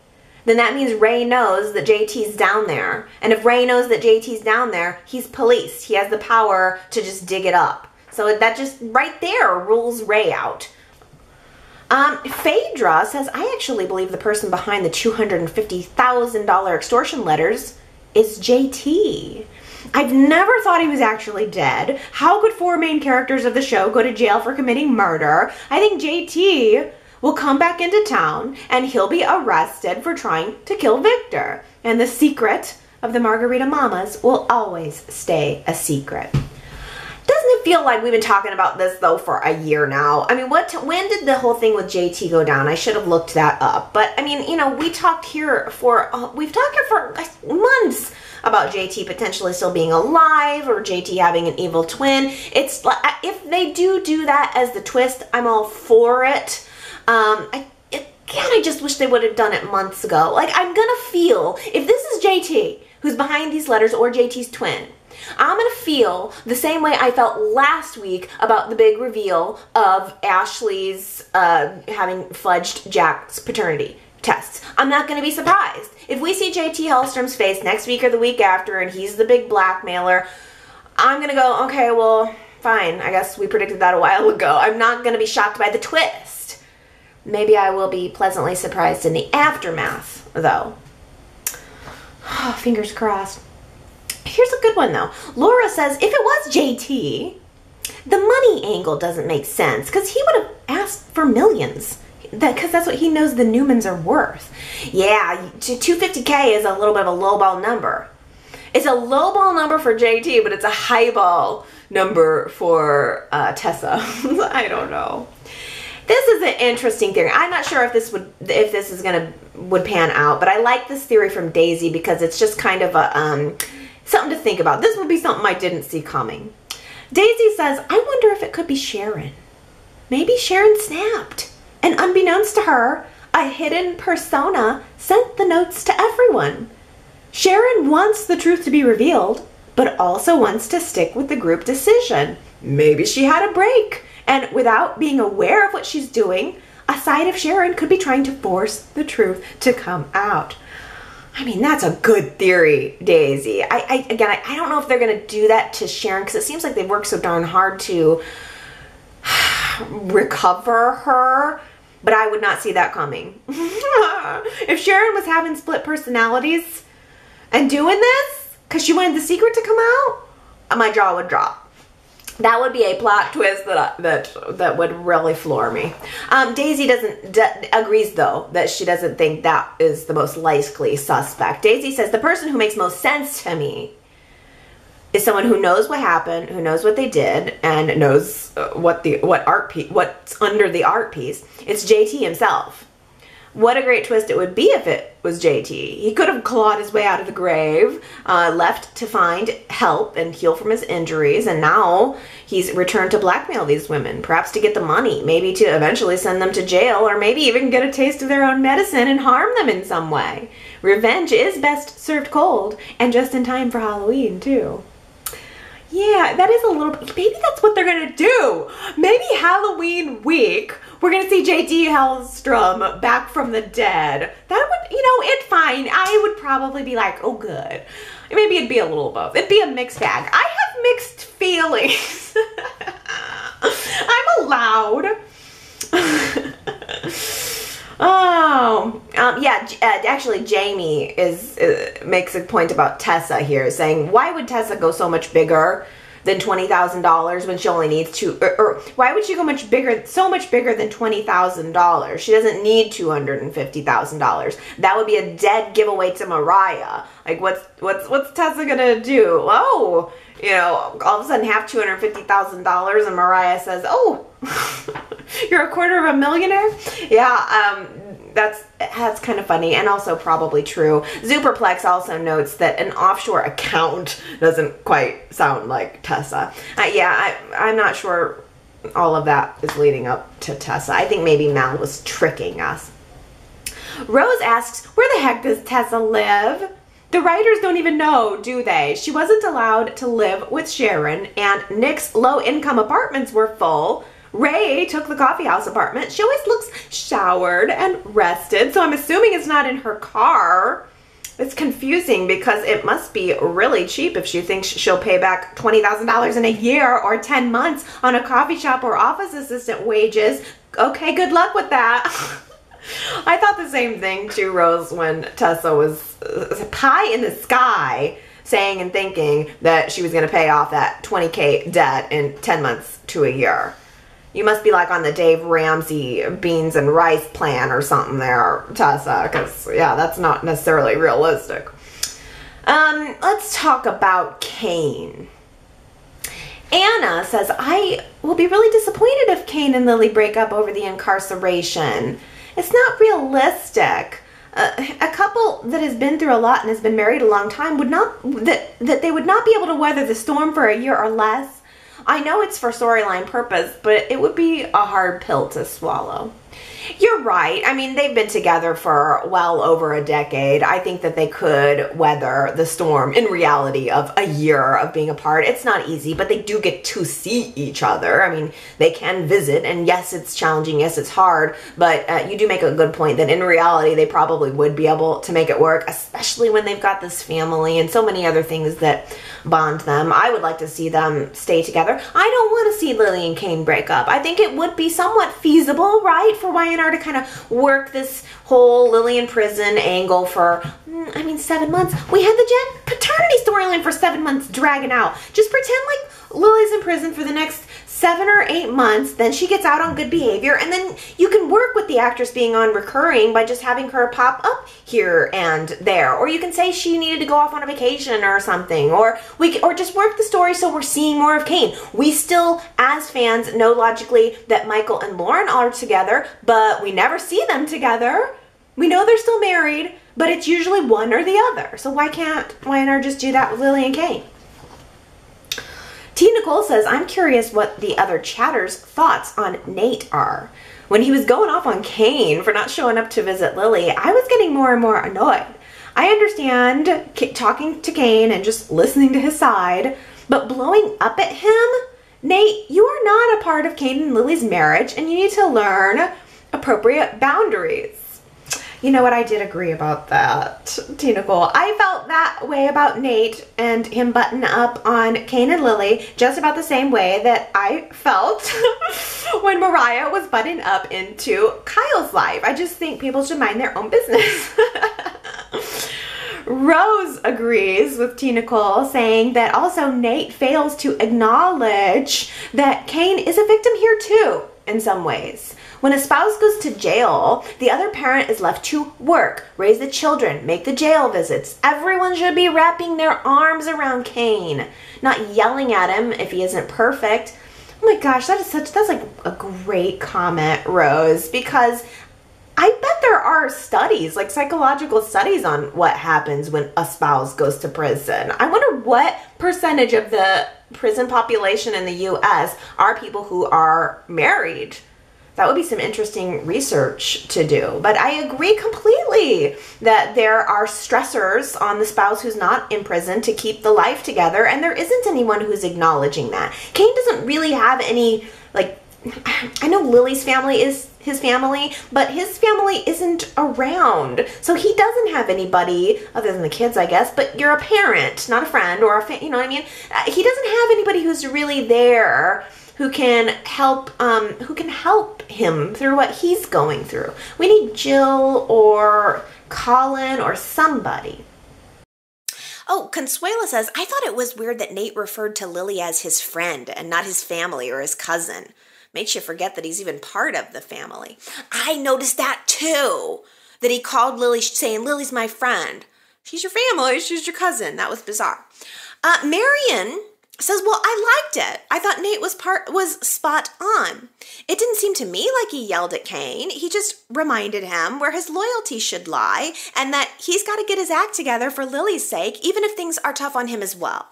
then that means Ray knows that JT's down there. And if Ray knows that JT's down there, he's police. He has the power to just dig it up. So that just right there rules Ray out. Phaedra says, I actually believe the person behind the $250,000 extortion letters is JT. I've never thought he was actually dead. How could 4 main characters of the show go to jail for committing murder? I think JT will come back into town and he'll be arrested for trying to kill Victor. And the secret of the Margarita Mamas will always stay a secret. Doesn't it feel like we've been talking about this though for a year now? I mean, when did the whole thing with JT go down? I should have looked that up. But I mean, you know, we've talked here for months about JT potentially still being alive or JT having an evil twin. It's like, if they do that as the twist, I'm all for it. I just wish they would have done it months ago. Like, I'm gonna feel, if this is JT who's behind these letters or JT's twin, I'm gonna feel the same way I felt last week about the big reveal of Ashley's having fudged Jack's paternity tests. I'm not gonna be surprised. If we see JT Hellstrom's face next week or the week after and he's the big blackmailer, I'm gonna go, okay, well, fine. I guess we predicted that a while ago. I'm not gonna be shocked by the twist. Maybe I will be pleasantly surprised in the aftermath, though. Fingers crossed. Here's a good one, though. Laura says, if it was JT, the money angle doesn't make sense, because he would have asked for millions. Because that's what he knows the Newmans are worth. Yeah, 250K is a little bit of a lowball number. It's a lowball number for JT, but it's a highball number for Tessa. I don't know. This is an interesting theory. I'm not sure if this would pan out, but I like this theory from Daisy because it's just kind of a something to think about. This would be something I didn't see coming. Daisy says, I wonder if it could be Sharon. Maybe Sharon snapped. And unbeknownst to her, a hidden persona sent the notes to everyone. Sharon wants the truth to be revealed, but also wants to stick with the group decision. Maybe she had a break, and without being aware of what she's doing, a side of Sharon could be trying to force the truth to come out. I mean, that's a good theory, Daisy. I don't know if they're going to do that to Sharon, because it seems like they've worked so darn hard to recover her, but I would not see that coming. If Sharon was having split personalities and doing this because she wanted the secret to come out, my jaw would drop. That would be a plot twist that would really floor me. Daisy agrees though that she doesn't think that is the most likely suspect. Daisy says the person who makes most sense to me is someone who knows what happened, who knows what they did, and knows what's under the art piece. It's JT himself. What a great twist it would be if it was JT. He could have clawed his way out of the grave, left to find help and heal from his injuries, and now he's returned to blackmail these women, perhaps to get the money, maybe to eventually send them to jail, or maybe even get a taste of their own medicine and harm them in some way. Revenge is best served cold, and just in time for Halloween, too. Yeah, that is a little, maybe that's what they're gonna do. Maybe Halloween week, we're gonna see JT Hellstrom back from the dead. That would, it's fine. I would probably be like, oh good. Maybe it'd be a little both. It'd be a mixed bag. I have mixed feelings. I'm allowed. Actually Jamie makes a point about Tessa here, saying, why would Tessa go so much bigger than $20,000 when she only needs or why would she go so much bigger than $20,000? She doesn't need $250,000. That would be a dead giveaway to Mariah. Like, what's Tessa gonna do? Oh, all of a sudden have $250,000 and Mariah says, oh, you're a quarter of a millionaire? Yeah, that's kind of funny and also probably true. Superplex also notes that an offshore account doesn't quite sound like Tessa. I'm not sure all of that is leading up to Tessa. I think maybe Mal was tricking us. Rose asks, where the heck does Tessa live? The writers don't even know, do they? She wasn't allowed to live with Sharon, and Nick's low-income apartments were full. Ray took the coffeehouse apartment. She always looks showered and rested, so I'm assuming it's not in her car. It's confusing because it must be really cheap if she thinks she'll pay back $20,000 in a year or 10 months on a coffee shop or office assistant wages. Okay, good luck with that. I thought the same thing too, Rose, when Tessa was pie in the sky saying and thinking that she was going to pay off that $20K debt in 10 months to a year. You must be like on the Dave Ramsey beans and rice plan or something there, Tessa, because, yeah, that's not necessarily realistic. Let's talk about Kane. Anna says, I will be really disappointed if Kane and Lily break up over the incarceration. It's not realistic. A couple that has been through a lot and has been married a long time would not, that they would not be able to weather the storm for a year or less. I know it's for storyline purpose, but it would be a hard pill to swallow. You're right. I mean, they've been together for well over a decade. I think that they could weather the storm in reality of a year of being apart. It's not easy, but they do get to see each other. I mean, they can visit, and yes, it's challenging. Yes, it's hard, but you do make a good point that in reality, they probably would be able to make it work, especially when they've got this family and so many other things that bond them. I would like to see them stay together. I don't want to see Lily and Kane break up. I think it would be somewhat feasible, right, for Y&R to kind of work this whole Lily in prison angle for, 7 months. We had the Jen paternity storyline for 7 months dragging out. Just pretend like Lily's in prison for the next 7 or 8 months, then she gets out on good behavior, and then you can work with the actress being on recurring by just having her pop up here and there. Or you can say she needed to go off on a vacation or something, or just work the story so we're seeing more of Kane. We still, as fans, know logically that Michael and Lauren are together, but we never see them together. We know they're still married, but it's usually one or the other. So why can't Y&R just do that with Lily and Kane? T. Nicole says, I'm curious what the other chatters' thoughts on Nate are. When he was going off on Kane for not showing up to visit Lily, I was getting more and more annoyed. I understand talking to Kane and just listening to his side, but blowing up at him? Nate, you are not a part of Kane and Lily's marriage, and you need to learn appropriate boundaries. You know what? I did agree about that, T. Nicole. I felt that way about Nate and him button up on Kane and Lily just about the same way that I felt when Mariah was butting up into Kyle's life. I just think people should mind their own business. Rose agrees with T. Nicole, saying that also Nate fails to acknowledge that Kane is a victim here too, in some ways. When a spouse goes to jail, the other parent is left to work, raise the children, make the jail visits. Everyone should be wrapping their arms around Kane, not yelling at him if he isn't perfect. Oh my gosh, that's like a great comment, Rose, because I bet there are studies, like psychological studies on what happens when a spouse goes to prison. I wonder what percentage of the prison population in the US are people who are married. That would be some interesting research to do. But I agree completely that there are stressors on the spouse who's not in prison to keep the life together, and there isn't anyone who's acknowledging that. Kane doesn't really have any, I know Lily's family is his family, but his family isn't around. So he doesn't have anybody other than the kids, I guess, but you're a parent, not a friend or a you know what I mean? He doesn't have anybody who's really there who can help him through what he's going through. We need Jill or Colin or somebody. Oh, Consuela says, I thought it was weird that Nate referred to Lily as his friend and not his family or his cousin. Makes you forget that he's even part of the family. I noticed that too, that he called Lily saying, Lily's my friend. She's your family, she's your cousin. That was bizarre. Marion says, well, I liked it. I thought Nate was spot on. It didn't seem to me like he yelled at Kane. He just reminded him where his loyalty should lie and that he's got to get his act together for Lily's sake, even if things are tough on him as well.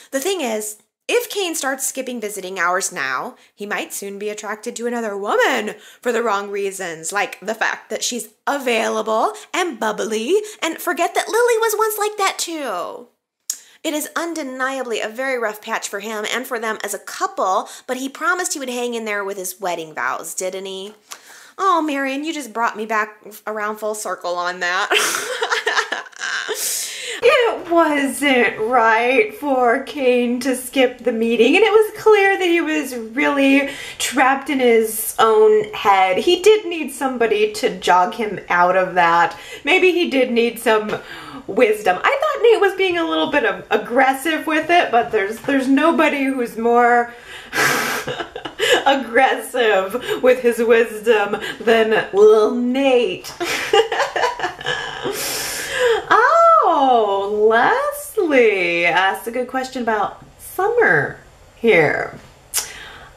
The thing is, If Kane starts skipping visiting hours now, he might soon be attracted to another woman for the wrong reasons, like the fact that she's available and bubbly, and forget that Lily was once like that too. It is undeniably a very rough patch for him and for them as a couple, but he promised he would hang in there with his wedding vows, didn't he? Oh, Marion, you just brought me back around full circle on that. It wasn't right for Kane to skip the meeting, and it was clear that he was really trapped in his own head. He did need somebody to jog him out of that. Maybe he did need some wisdom. I thought Nate was being a little bit aggressive with it, but there's nobody who's more aggressive with his wisdom than little Nate. Oh, Leslie asked a good question about Summer here.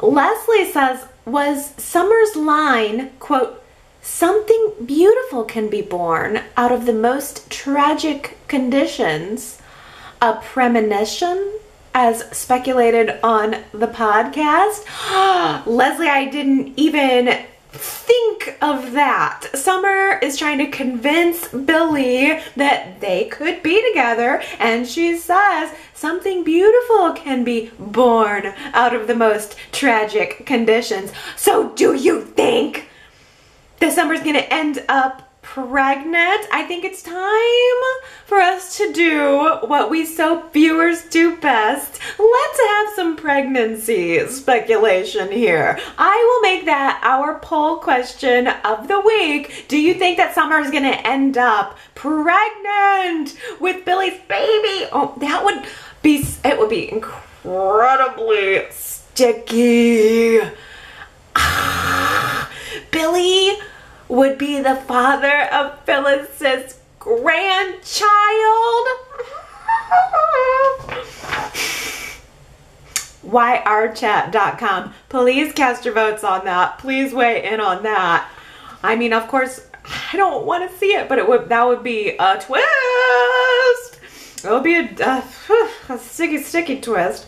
Leslie says, was Summer's line, quote, something beautiful can be born out of the most tragic conditions, a premonition, as speculated on the podcast? Leslie, I didn't even think of that. Summer is trying to convince Billy that they could be together, and she says something beautiful can be born out of the most tragic conditions. So do you think that Summer's gonna end up pregnant? I think it's time for us to do what we soap viewers do best. Let's have some pregnancy speculation here. I will make that our poll question of the week. Do you think that Summer is going to end up pregnant with Billy's baby? Oh, that would be, it would be incredibly sticky. Billy would be the father of Phyllis's grandchild. YRChat.com. Please cast your votes on that. Please weigh in on that. I mean, of course, I don't want to see it, but that would be a twist. It would be a sticky twist.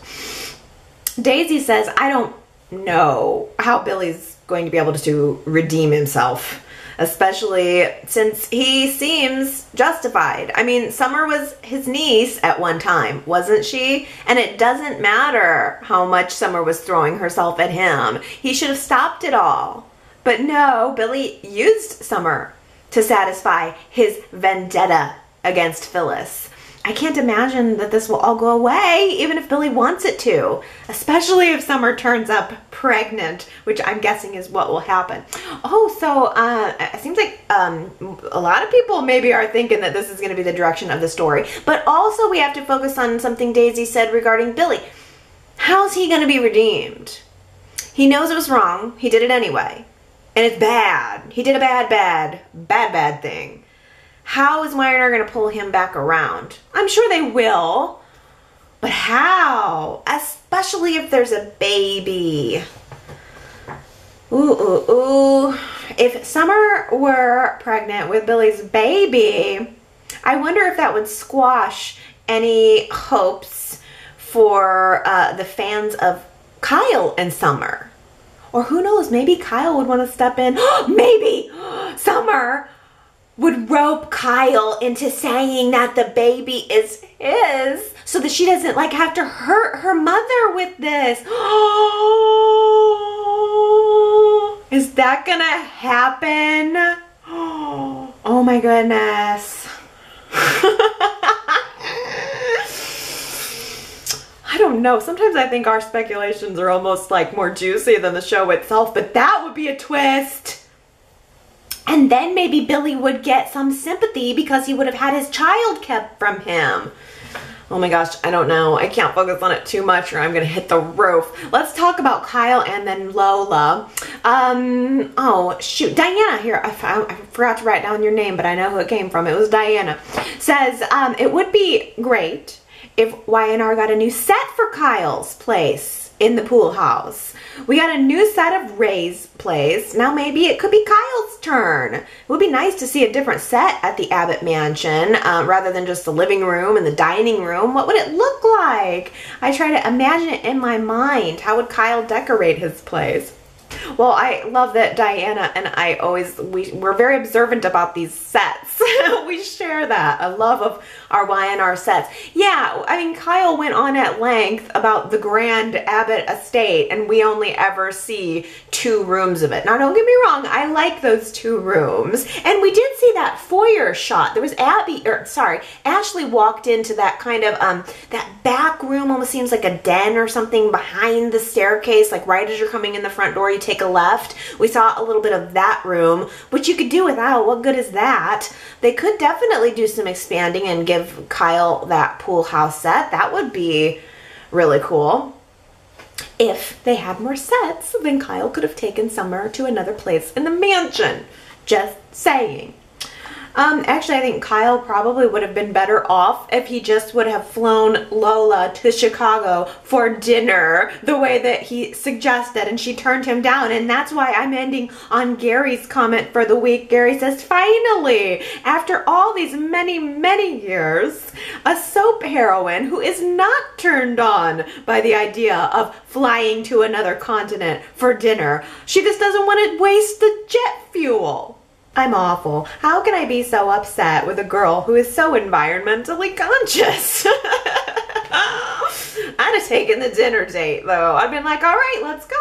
Daisy says, I don't know how Billy's going to be able to redeem himself, especially since he seems justified. I mean, Summer was his niece at one time, wasn't she? And it doesn't matter how much Summer was throwing herself at him. He should have stopped it all. But no, Billy used Summer to satisfy his vendetta against Phyllis. I can't imagine that this will all go away, even if Billy wants it to, especially if Summer turns up pregnant, which I'm guessing is what will happen. Oh, so it seems like a lot of people maybe are thinking that this is going to be the direction of the story, but also we have to focus on something Daisy said regarding Billy. How's he going to be redeemed? He knows it was wrong. He did it anyway, and it's bad. He did a bad thing. How is Y&R going to pull him back around? I'm sure they will, but how? Especially if there's a baby. Ooh. If Summer were pregnant with Billy's baby, I wonder if that would squash any hopes for the fans of Kyle and Summer. Or who knows, maybe Kyle would want to step in. Maybe Summer would rope Kyle into saying that the baby is his so that she doesn't have to hurt her mother with this. Is that gonna happen? Oh my goodness. I don't know. Sometimes I think our speculations are almost more juicy than the show itself, but that would be a twist. And then maybe Billy would get some sympathy because he would have had his child kept from him. Oh my gosh, I don't know. I can't focus on it too much or I'm going to hit the roof. Let's talk about Kyle and then Lola. Oh, shoot. Diana here. I forgot to write down your name, but I know who it came from. It was Diana. Says, it would be great if Y&R got a new set for Kyle's place in the pool house. We got a new set of Ray's place. Now maybe it could be Kyle's turn. It would be nice to see a different set at the Abbott Mansion rather than just the living room and the dining room. What would it look like? I try to imagine it in my mind. How would Kyle decorate his place? Well, I love that Diana and I we're very observant about these sets. We share that, a love of our Y&R sets. Yeah, I mean, Kyle went on at length about the grand Abbott estate, and we only ever see 2 rooms of it. Now, don't get me wrong, I like those 2 rooms. And we did see that foyer shot. There was Ashley walked into that kind of, that back room, almost seems like a den or something behind the staircase, like right as you're coming in the front door, you take a left. We saw a little bit of that room, which you could do without. What good is that? They could definitely do some expanding and give Kyle that pool house set. That would be really cool. If they had more sets, then Kyle could have taken Summer to another place in the mansion. Just saying. Actually, I think Kyle probably would have been better off if he just would have flown Lola to Chicago for dinner the way that he suggested, and she turned him down. And that's why I'm ending on Gary's comment for the week. Gary says, finally, after all these many, many years, a soap heroine who is not turned on by the idea of flying to another continent for dinner. She just doesn't want to waste the jet fuel. I'm awful. How can I be so upset with a girl who is so environmentally conscious? I'd have taken the dinner date, though. I'd been like, all right, let's go.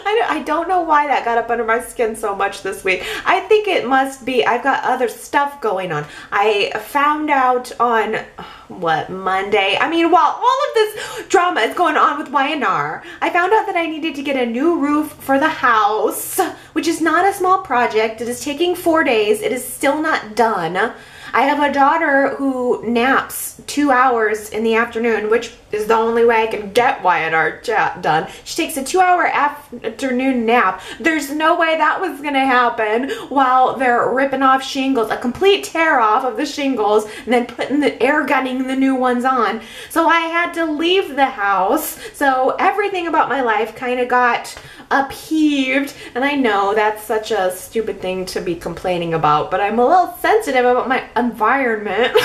I don't know why that got up under my skin so much this week. I think it must be, I've got other stuff going on. I found out on, Monday? I mean, while all of this drama is going on with Y&R, I found out that I needed to get a new roof for the house, which is not a small project. It is taking 4 days. It is still not done. I have a daughter who naps 2 hours in the afternoon, which is the only way I can get Y&R Chat done. She takes a 2-hour afternoon nap. There's no way that was going to happen while they're ripping off shingles, a complete tear off of the shingles, and then putting the air gunning the new ones on. So I had to leave the house. So everything about my life kind of got upheaved, and I know that's such a stupid thing to be complaining about, but I'm a little sensitive about my environment.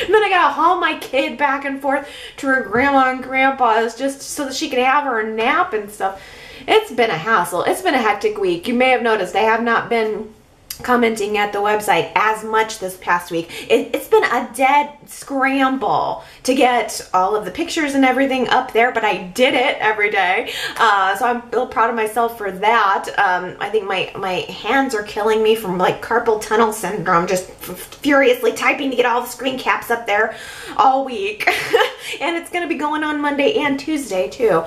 And then I gotta haul my kid back and forth to her grandma and grandpa's just so that she can have her nap and stuff. It's been a hassle. It's been a hectic week. You may have noticed I have not been commenting at the website as much this past week. It's been a dead scramble to get all of the pictures and everything up there, but I did it every day. So I'm real proud of myself for that. I think my hands are killing me from like carpal tunnel syndrome, just furiously typing to get all the screen caps up there all week. And it's going to be going on Monday and Tuesday too.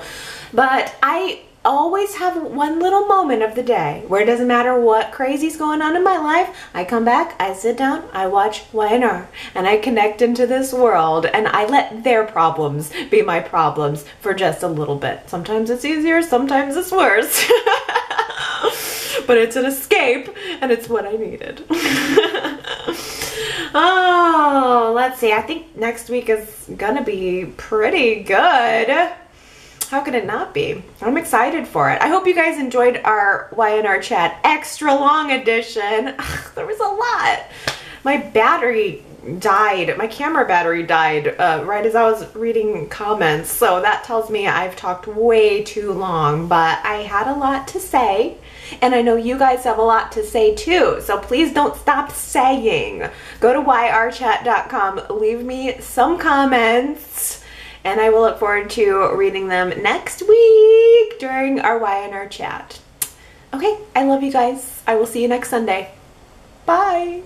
But I always have one little moment of the day where it doesn't matter what crazy's going on in my life. I come back, I sit down, I watch Y&R, and I connect into this world, and I let their problems be my problems for just a little bit. Sometimes it's easier, sometimes it's worse. But it's an escape, and it's what I needed. Oh, let's see. I think next week is gonna be pretty good. How could it not be? I'm excited for it. I hope you guys enjoyed our Y&R Chat extra long edition. There was a lot. My battery died. My camera battery died right as I was reading comments. So that tells me I've talked way too long. But I had a lot to say. And I know you guys have a lot to say too. So please don't stop saying. Go to yrchat.com. Leave me some comments. And I will look forward to reading them next week during our Y&R Chat. Okay, I love you guys. I will see you next Sunday. Bye.